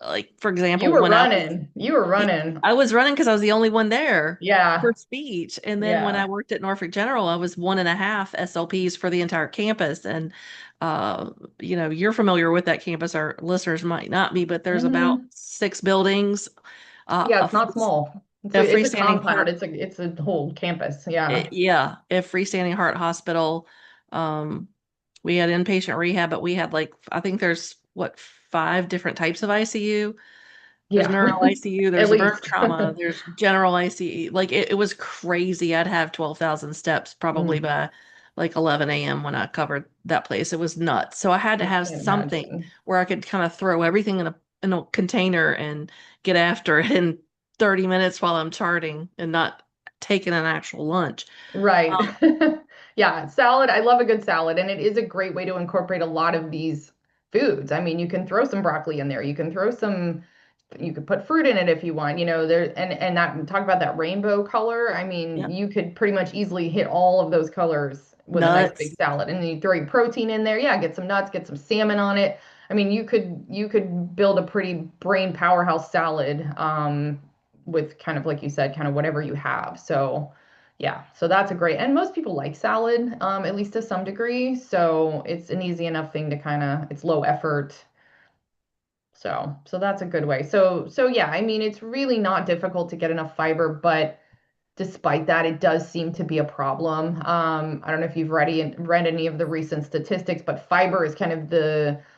like, for You example, were when I was running. You were running. I was running because I was the only one there for Yeah. speech. And then when I Yeah. worked at Norfolk General, I was one and a half SLPs for the entire campus. And, uh, you're familiar with that campus. Our listeners might not be, but there's about Hmm. 6 buildings, Yeah, a, it's not small. It's a a freestanding compound. heart. It's a whole campus. Yeah. Yeah, a freestanding heart hospital. Um, we had inpatient rehab, but we had like, I think there's what, 5 different types of ICU. There's Yeah. neuro ICU, At there's a burn least. trauma, there's general ICU. Like it was crazy. I'd have 12,000 steps probably Mm, by like 11 a.m. when I covered that place. It was nuts. So I had to I have can't something imagine. where I could kind of throw everything in a container and get after it in 30 minutes while I'm charting and not taking an actual lunch. Right. Um, Yeah, salad. I love a good salad, and it is a great way to incorporate a lot of these foods. I mean, you can throw some broccoli in there. You could put fruit in it if you want, and that talk about that rainbow color. I mean, yeah, you could pretty much easily hit all of those colors with a nice big nuts, salad. And then you throw your protein in there. Yeah, get some nuts, get some salmon on it. I mean, you could build a pretty brain powerhouse salad with kind of like you said, kind of whatever you have. So yeah, so that's a great, and most people like salad, at least to some degree. So it's an easy enough thing to it's low effort. So that's a good way. So yeah, I mean, it's really not difficult to get enough fiber, but despite that, it does seem to be a problem. I don't know if you've read any of the recent statistics, but fiber is kind of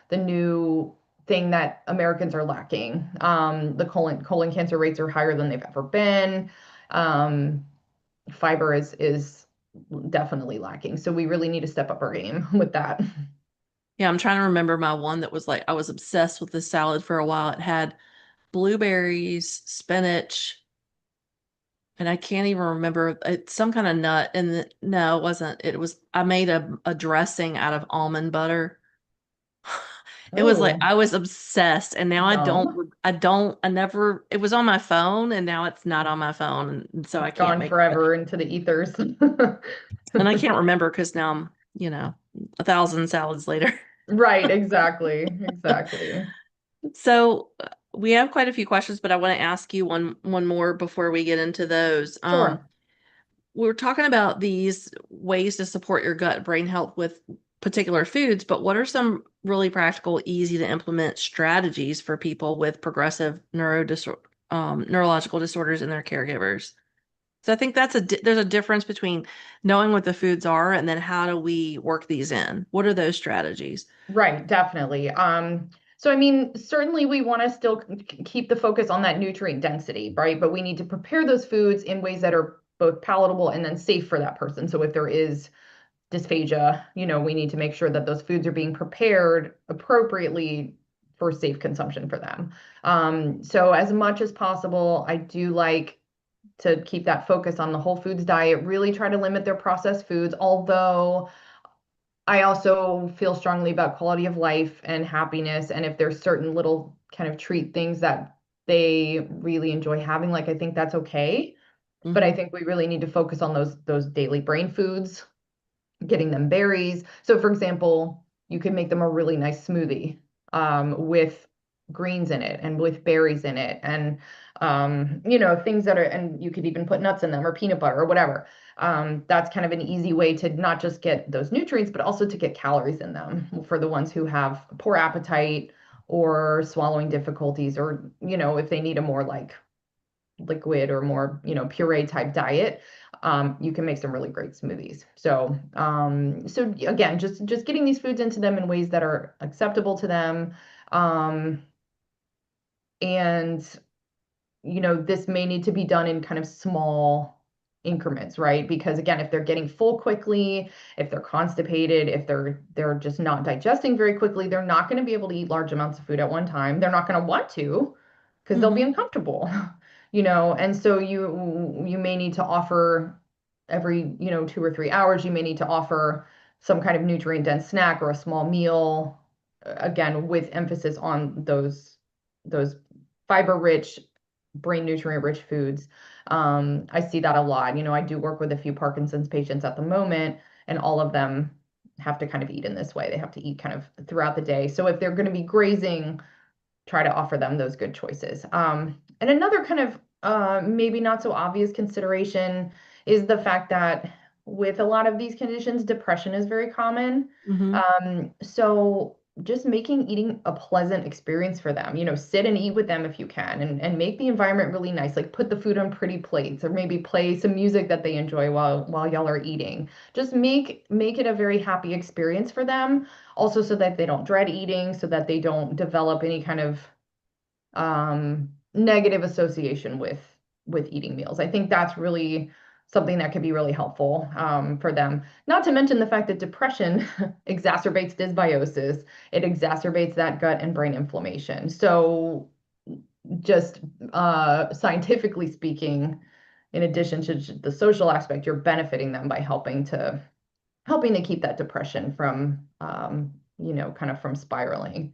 the new thing that Americans are lacking. The colon cancer rates are higher than they've ever been. Um, Fiber is definitely lacking. So we really need to step up our game with that. Yeah, I'm trying to remember my one that was like, I was obsessed with this salad for a while. It had blueberries, spinach, and I can't even remember. It's some kind of nut. And no, it wasn't. It was, I made a dressing out of almond butter. It was like, Oh, I was obsessed. And now yum. I never, it was on my phone and now it's not on my phone. And so I can't Gone make it. forever into the ethers. And I can't remember because now I'm, 1,000 salads later. Right, exactly. So we have quite a few questions, but I want to ask you one more before we get into those. Sure. We're talking about these ways to support your gut brain health with particular foods, but what are some really practical, easy to implement strategies for people with progressive neurological disorders and their caregivers? So I think there's a difference between knowing what the foods are and then how do we work these in? What are those strategies? Right, definitely. So I mean, certainly we want to still keep the focus on that nutrient density, right? But we need to prepare those foods in ways that are both palatable and then safe for that person. So if there is dysphagia, we need to make sure that those foods are being prepared appropriately for safe consumption for them. So as much as possible, I do like to keep that focus on the whole foods diet, really try to limit their processed foods, although I also feel strongly about quality of life and happiness. And if there's certain little kind of treat things that they really enjoy having, like I think that's okay. But I Hmm. think we really need to focus on those daily brain foods, getting them berries. So, for example, you can make them a really nice smoothie with greens in it and with berries in it, and things that are, and you could even put nuts in them or peanut butter or whatever. That's kind of an easy way to not just get those nutrients, but also to get calories in them for the ones who have poor appetite or swallowing difficulties, or if they need a more like liquid or more, puree type diet, you can make some really great smoothies. So again, just getting these foods into them in ways that are acceptable to them. Um, and this may need to be done in kind of small increments, right? Because again, if they're getting full quickly, if they're constipated, if they're just not digesting very quickly, they're not going to be able to eat large amounts of food at one time. They're not going to want to because they'll be Hmm. uncomfortable, and so you may need to offer every, 2 or 3 hours, you may need to offer some kind of nutrient dense snack or a small meal, again, with emphasis on those fiber rich, brain nutrient rich foods. I see that a lot. I do work with a few Parkinson's patients at the moment, and all of them have to kind of eat in this way. They have to eat kind of throughout the day. So if they're going to be grazing, try to offer them those good choices. And another kind of maybe not so obvious consideration is the fact that with a lot of these conditions, depression is very common. Hmm. So just making eating a pleasant experience for them, sit and eat with them if you can, and make the environment really nice. Like put the food on pretty plates, or maybe play some music that they enjoy while y'all are eating. Just make it a very happy experience for them. Also, so that they don't dread eating, so that they don't develop any kind of negative association with eating meals. I think that's really something that could be really helpful for them. Not to mention the fact that depression exacerbates dysbiosis. It exacerbates that gut and brain inflammation. So just scientifically speaking, in addition to the social aspect, you're benefiting them by helping to keep that depression from kind of from spiraling.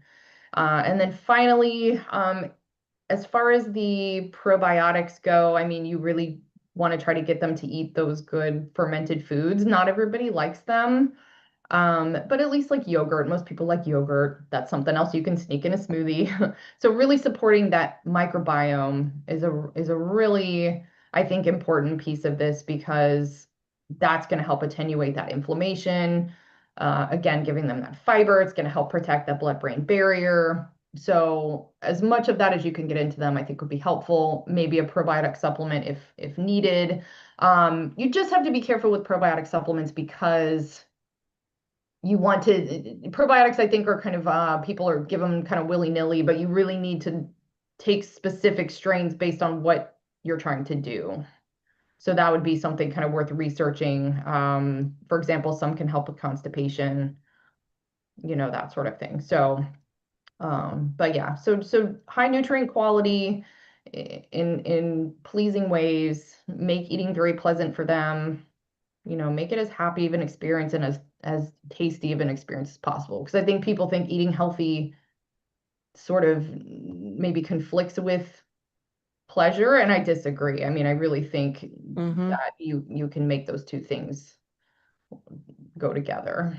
And then finally, as far as the probiotics go, I mean, you really want to try to get them to eat those good fermented foods. Not everybody likes them, but at least like yogurt. Most people like yogurt. That's something else you can sneak in a smoothie. So really supporting that microbiome is a really, I think, important piece of this, because that's going to help attenuate that inflammation. Again, giving them that fiber, it's going to help protect that blood-brain barrier. So as much of that as you can get into them, I think would be helpful. Maybe a probiotic supplement if needed. You just have to be careful with probiotic supplements because you want to, probiotics, I think, are kind of, people are give them kind of willy-nilly, but you really need to take specific strains based on what you're trying to do. So that would be something kind of worth researching. For example, some can help with constipation, that sort of thing. So, but yeah, so high nutrient quality in pleasing ways, make eating very pleasant for them, make it as happy of an experience and as tasty of an experience as possible. Because I think people think eating healthy sort of maybe conflicts with pleasure, and I disagree. I mean, I really think Mm-hmm. that you can make those two things go together.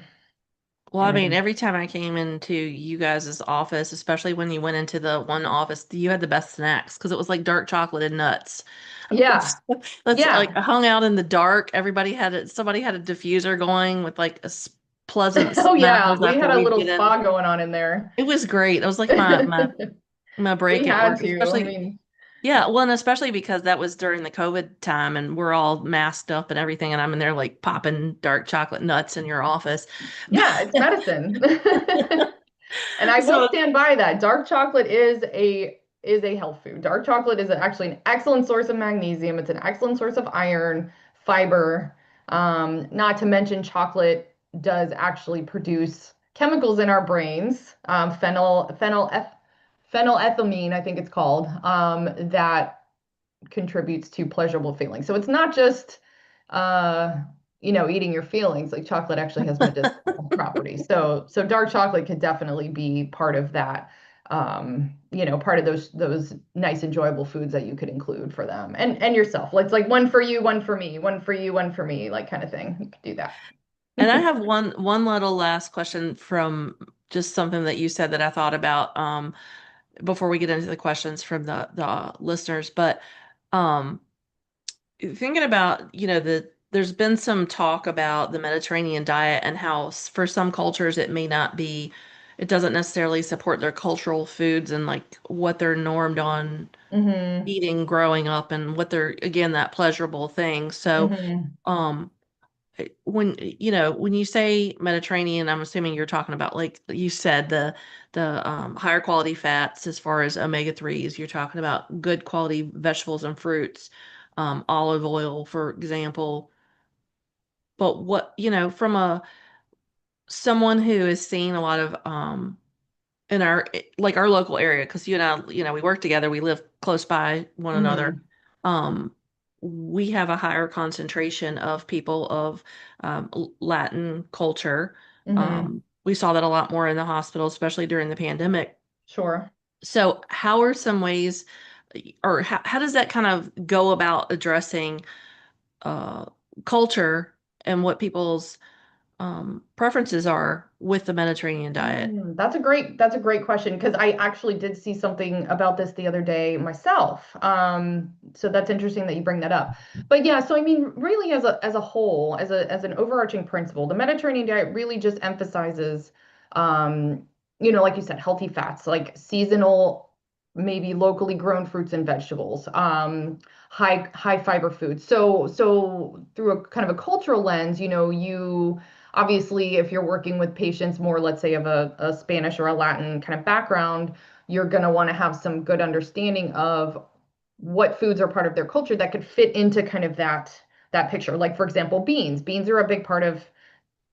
Well, I mean, And every time I came into you guys' office, especially when you went into the one office, you had the best snacks because it was like dark chocolate and nuts. yeah, That's like yeah. hung out in the dark. Somebody had a diffuser going with like pleasant Oh yeah, smells we after had a we'd little get in. spa going on in there. It was great. It was like my We break at had work, to. I especially. mean, Yeah, well, and especially because that was during the COVID time and we're all masked up and everything, and I'm in there like popping dark chocolate nuts in your office. yeah, it's medicine. And I will So, stand by that. Dark chocolate is a health food. Dark chocolate is actually an excellent source of magnesium. It's an excellent source of iron, fiber. Not to mention chocolate does actually produce chemicals in our brains, phenylethylamine, I think it's called, that contributes to pleasurable feelings. So it's not just uh eating your feelings. Like chocolate actually has medicinal properties. So dark chocolate could definitely be part of that. Part of those nice enjoyable foods that you could include for them and yourself. It's like one for you, one for me, one for you, one for me, like kind of thing. You could do that. and I have one little last question from just something that you said that I thought about before we get into the questions from the listeners. But um, thinking about, there's been some talk about the Mediterranean diet and how for some cultures it doesn't necessarily support their cultural foods and like what they're normed on Hmm. eating growing up and what they're, again, that pleasurable thing. So, Hmm. um, when you say Mediterranean, I'm assuming you're talking about, like you said, the higher quality fats as far as omega-3s. You're talking about good quality vegetables and fruits, olive oil, for example. But what, from a someone who is seeing a lot of in our local area, because you and I, we work together, we live close by one another. Hmm. Um, we have a higher concentration of people of Latin culture. Hmm. We saw that a lot more in the hospital, especially during the pandemic. Sure. So, how are some ways, or how does that kind of go about addressing uh, culture and what people's preferences are with the Mediterranean diet? That's a great question because I actually did see something about this the other day myself. So that's interesting that you bring that up. But yeah, so I mean, really, as a whole, as an overarching principle, the Mediterranean diet really just emphasizes, like you said, healthy fats, like seasonal, maybe locally grown fruits and vegetables, high fiber foods. So through a kind of a cultural lens, you obviously, if you're working with patients more, let's say, of a Spanish or a Latin kind of background, you're going to want to have some good understanding of what foods are part of their culture that could fit into kind of that picture. Like, for example, beans. Beans are a big part of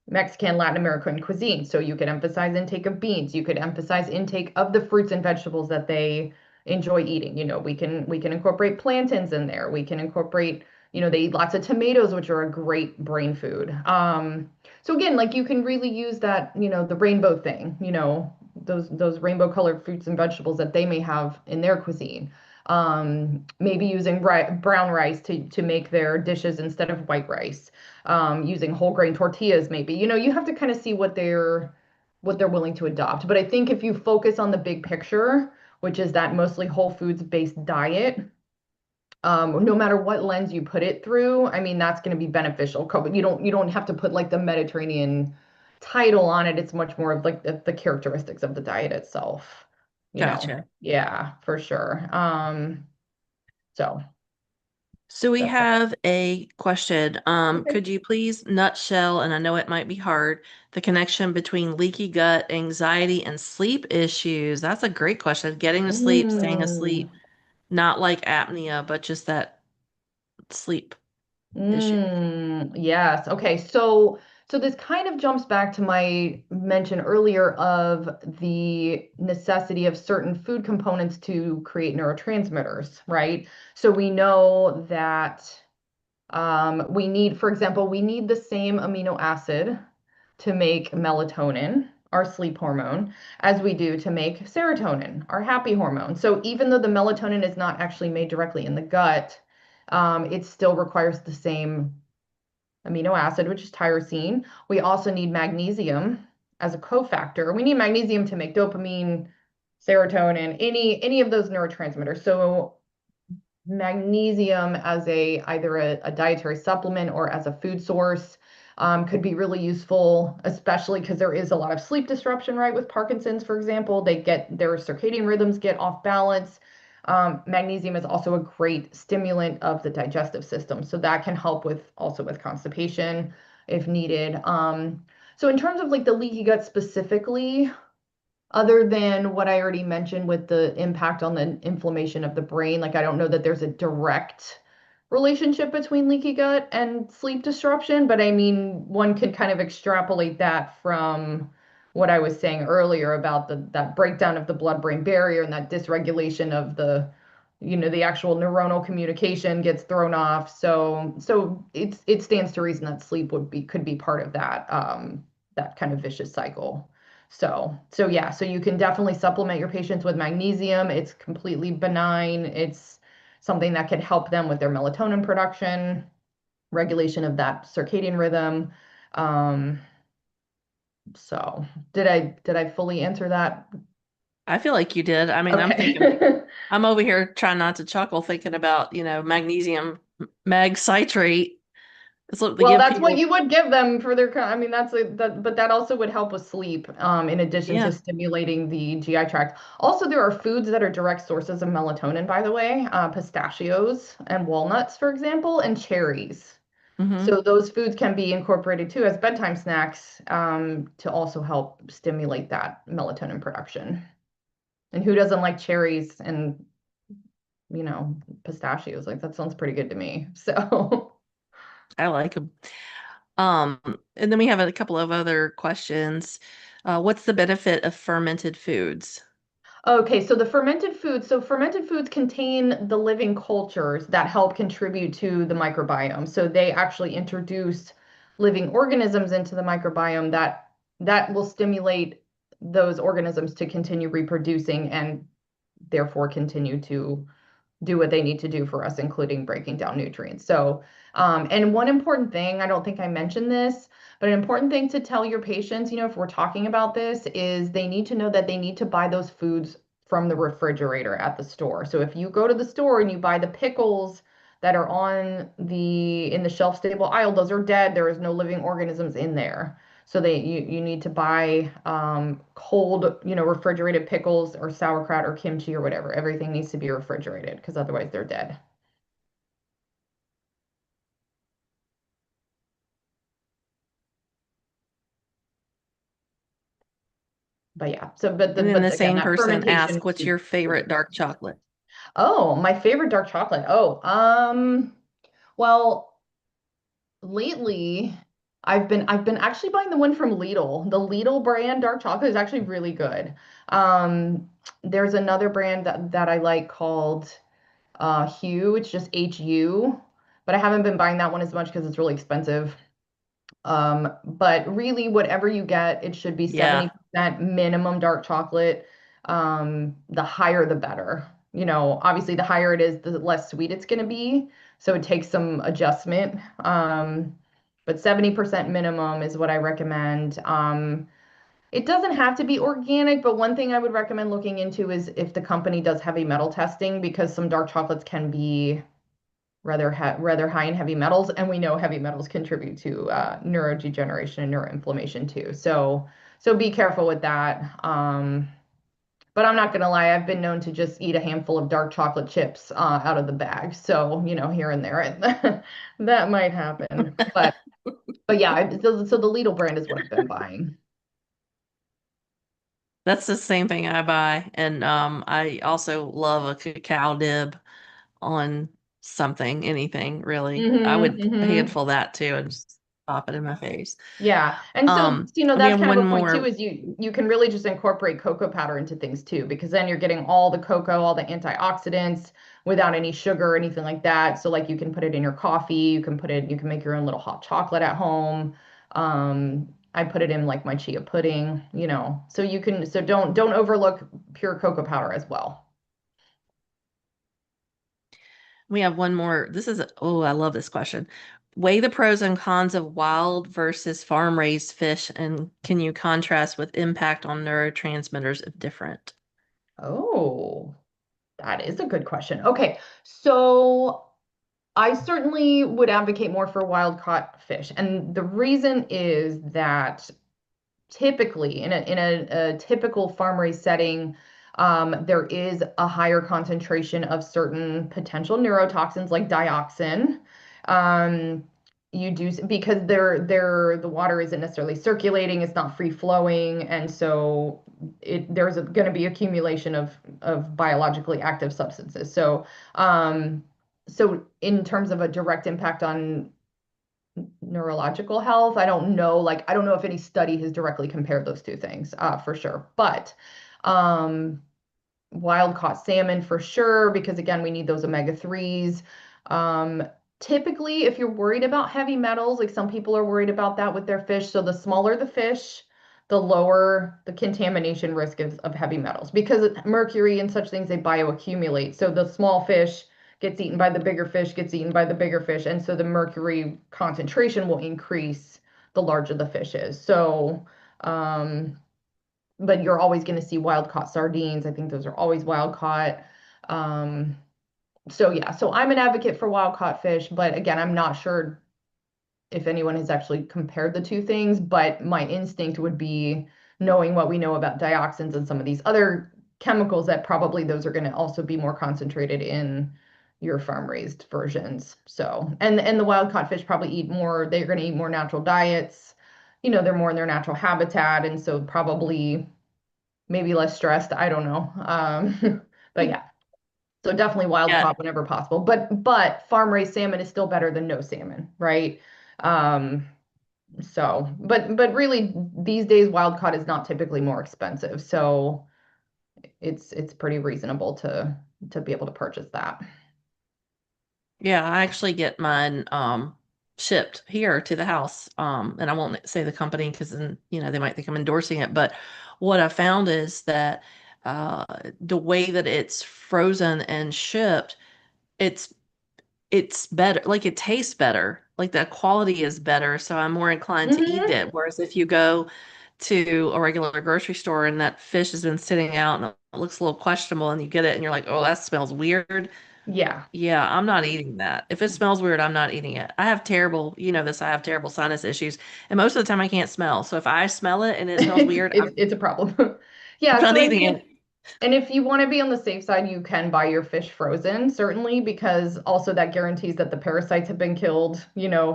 Mexican, Latin American cuisine. So you could emphasize intake of beans. You could emphasize intake of the fruits and vegetables that they enjoy eating. We can incorporate plantains in there. We can incorporate, they eat lots of tomatoes, which are a great brain food. So again, like you can really use that, the rainbow thing, those rainbow colored fruits and vegetables that they may have in their cuisine. Maybe using brown rice to make their dishes instead of white rice, using whole grain tortillas, maybe. You have to kind of see what they're willing to adopt. But I think if you focus on the big picture, which is that mostly whole foods based diet, no matter what lens you put it through, I mean that's going to be beneficial. You don't have to put like the Mediterranean title on it. It's much more of like the characteristics of the diet itself. Gotcha. Yeah, for sure. So So we That's that. have a question. Okay. Could you please nutshell, and I know it might be hard, the connection between leaky gut, anxiety, and sleep issues? That's a great question. Getting to sleep, staying Mm, asleep, not like apnea, but just that sleep issue. yes. Okay. So this kind of jumps back to my mention earlier of the necessity of certain food components to create neurotransmitters, right? So we know that we need, for example, we need the same amino acid to make melatonin, our sleep hormone, as we do to make serotonin, our happy hormone. So even though the melatonin is not actually made directly in the gut, it still requires the same amino acid, which is tyrosine. We also need magnesium as a cofactor. We need magnesium to make dopamine, serotonin, any of those neurotransmitters. So magnesium as a either a dietary supplement or as a food source could be really useful, especially because there is a lot of sleep disruption, right? With Parkinson's, for example, they get their circadian rhythms get off balance. Magnesium is also a great stimulant of the digestive system, so that can help with also with constipation if needed. So in terms of like the leaky gut specifically, other than what I already mentioned with the impact on the inflammation of the brain, like I don't know that there's a direct relationship between leaky gut and sleep disruption, but I mean, one can kind of extrapolate that from what I was saying earlier about that breakdown of the blood-brain barrier and that dysregulation of the actual neuronal communication gets thrown off. So it stands to reason that sleep could be part of that kind of vicious cycle. So yeah, so you can definitely supplement your patients with magnesium. It's completely benign. It's something that can help them with their melatonin production, regulation of that circadian rhythm. Um, so did I fully answer that? I feel like you did. I mean, Okay. I'm over here trying not to chuckle, thinking about, magnesium mag citrate. It's what they Well, give that's what people. you would give them for their, I mean, but that also would help with sleep, in addition to Yeah. stimulating the GI tract. Also, there are foods that are direct sources of melatonin, by the way, pistachios and walnuts, for example, and cherries. Hmm. So those foods can be incorporated too as bedtime snacks, to also help stimulate that melatonin production. And who doesn't like cherries and, pistachios? Like that sounds pretty good to me. So. I like them. Um, and then we have a couple of other questions. What's the benefit of fermented foods? Okay, so fermented foods contain the living cultures that help contribute to the microbiome. So they actually introduce living organisms into the microbiome that will stimulate those organisms to continue reproducing and therefore continue to do what they need to do for us, including breaking down nutrients. So, and one important thing, I don't think I mentioned this, but an important thing to tell your patients, if we're talking about this, is they need to know that they need to buy those foods from the refrigerator at the store. So if you go to the store and you buy the pickles that are in the shelf stable aisle, those are dead. There is no living organisms in there. So you need to buy cold, refrigerated pickles or sauerkraut or kimchi or whatever. Everything needs to be refrigerated because otherwise they're dead. But yeah, And then the but again, same that person fermentation asked, is what's your favorite super dark important. chocolate? Oh, my favorite dark chocolate. Oh, well, lately I've been actually buying the one from Lidl. The Lidl brand dark chocolate is actually really good. There's another brand that I like called Hue. It's just HU, but I haven't been buying that one as much because it's really expensive. But really, whatever you get, it should be Yeah. 70% minimum dark chocolate. The higher, the better. Obviously, the higher it is, the less sweet it's going to be. So it takes some adjustment. But 70% minimum is what I recommend. It doesn't have to be organic, but one thing I would recommend looking into is if the company does heavy metal testing, because some dark chocolates can be rather high in heavy metals, and we know heavy metals contribute to neurodegeneration and neuroinflammation too. So be careful with that. But I'm not gonna lie, I've been known to just eat a handful of dark chocolate chips out of the bag. So, here and there, that might happen. But yeah, so the Lidl brand is what I've been buying. That's the same thing I buy. And I also love a cacao nib on something, anything really. I Hmm would hmm. handful that too and just pop it in my face. Yeah. And so, We that's have kind of one a point too, more. is you can really just incorporate cocoa powder into things too, because then you're getting all the cocoa, all the antioxidants without any sugar or anything like that. So like you can put it in your coffee, you can make your own little hot chocolate at home. I put it in like my chia pudding. So don't overlook pure cocoa powder as well. We have one more. Oh, I love this question. Weigh the pros and cons of wild versus farm raised fish, and can you contrast with impact on neurotransmitters if different? Oh, that is a good question. Okay. So I certainly would advocate more for wild caught fish. And the reason is that typically in a typical farm raised setting, there is a higher concentration of certain potential neurotoxins like dioxin. Um, you do because the water isn't necessarily circulating, it's not free flowing, and so there's going to be accumulation of biologically active substances. So in terms of a direct impact on neurological health. I don't know if any study has directly compared those two things, for sure. But um, wild caught salmon for sure, because again, we need those omega-3s. Um, Typically, if you're worried about heavy metals, like some people are worried about that with their fish, so the smaller the fish, the lower the contamination risk of heavy metals, because mercury and such things, they bioaccumulate. So the small fish gets eaten by the bigger fish, gets eaten by the bigger fish, and so the mercury concentration will increase the larger the fish is. Um, but you're always going to see wild caught sardines. I think those are always wild caught. Um, so yeah, so I'm an advocate for wild caught fish, but again, I'm not sure if anyone has actually compared the two things, but my instinct would be, knowing what we know about dioxins and some of these other chemicals, that probably those are going to also be more concentrated in your farm raised versions. So, and the wild caught fish probably they're going to eat more natural diets. They're more in their natural habitat, and so probably maybe less stressed. I don't know. But yeah, so definitely wild Yeah, caught whenever possible. But farm raised salmon is still better than no salmon, right? Um, but really these days wild caught is not typically more expensive, so it's pretty reasonable to be able to purchase that. yeah, I actually get mine shipped here to the house. And I won't say the company because then, they might think I'm endorsing it. But what I found is that uh, the way that it's frozen and shipped, it's it's better. Like it tastes better. Like the quality is better. So I'm more inclined to eat Hmm. it. Whereas if you go to a regular grocery store and that fish has been sitting out and it looks a little questionable and you get it and you're like, oh, that smells weird. Yeah. Yeah, I'm not eating that. If it smells weird, I'm not eating it. I have terrible, I have terrible sinus issues. And most of the time I can't smell. So if I smell it and it smells weird, It's a problem. I'm Yeah, not so eating it. and if you want to be on the safe side, you can buy your fish frozen, certainly, because also that guarantees that the parasites have been killed.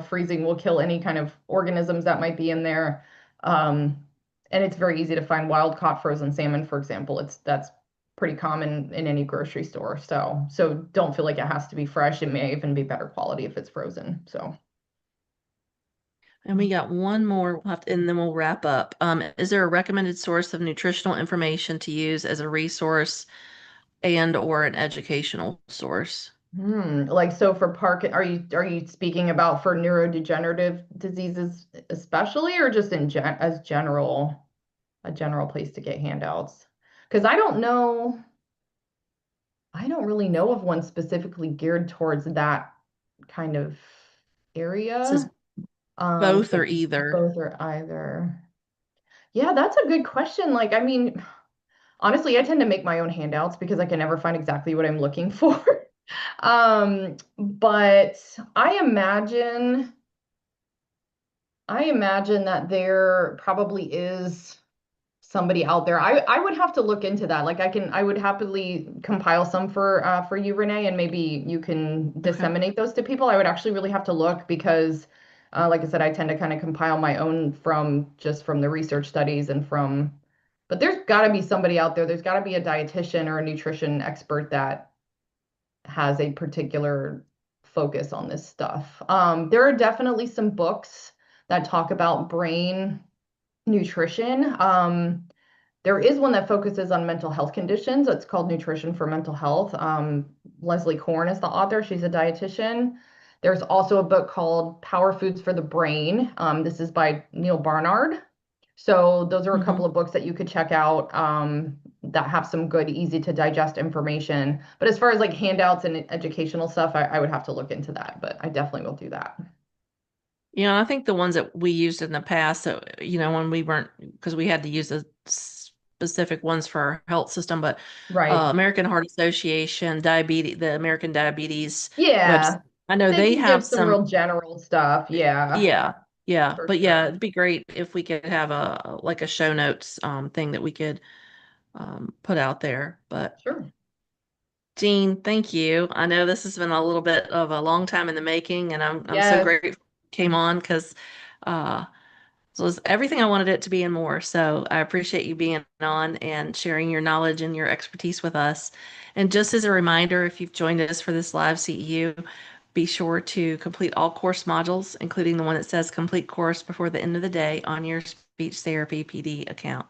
Freezing will kill any kind of organisms that might be in there. Um, and it's very easy to find wild caught frozen salmon, for example. That's pretty common in any grocery store. So don't feel like it has to be fresh. It may even be better quality if it's frozen. So. And we got one more left, and then we'll wrap up. Is there a recommended source of nutritional information to use as a resource and or an educational source? Like so for are you speaking about for neurodegenerative diseases especially, or just as general, a general place to get handouts? Because I don't really know of one specifically geared towards that kind of This is area. both or So either. both or either. Yeah, that's a good question. Like, I mean, honestly, I tend to make my own handouts because I can never find exactly what I'm looking for. But I imagine that there probably is somebody out there. I would have to look into that. Like I would happily compile some for you, Renee, and maybe you can Okay. disseminate those to people. I would actually really have to look because like I said, I tend to kind of compile my own from the research studies and but there's got to be somebody out there. There's got to be a dietitian or a nutrition expert that has a particular focus on this stuff. There are definitely some books that talk about brain nutrition. There is one that focuses on mental health conditions. It's called Nutrition for Mental Health. Leslie Korn is the author. She's a dietitian. There's also a book called Power Foods for the Brain. This is by Neil Barnard. So those are a couple Hmm. of books that you could check out that have some good, easy to digest information. But as far as like handouts and educational stuff, I would have to look into that, but I definitely will do that. I think the ones that we used in the past, so, when we weren't, because we had to use the specific ones for our health system, but Right. American Heart Association, the American Diabetes website, Yeah. I know They they can give have some some, real general stuff. Yeah, yeah, yeah, for but yeah, sure. it'd be great if we could have like a show notes thing that we could put out there. But Sure. Jean, thank you. I know this has been a little bit of a long time in the making, and I'm so Yes. grateful you came on because uh, it was everything I wanted it to be and more. So I appreciate you being on and sharing your knowledge and your expertise with us. And just as a reminder, if you've joined us for this live CEU, be sure to complete all course modules, including the one that says complete course before the end of the day on your Speech Therapy PD account.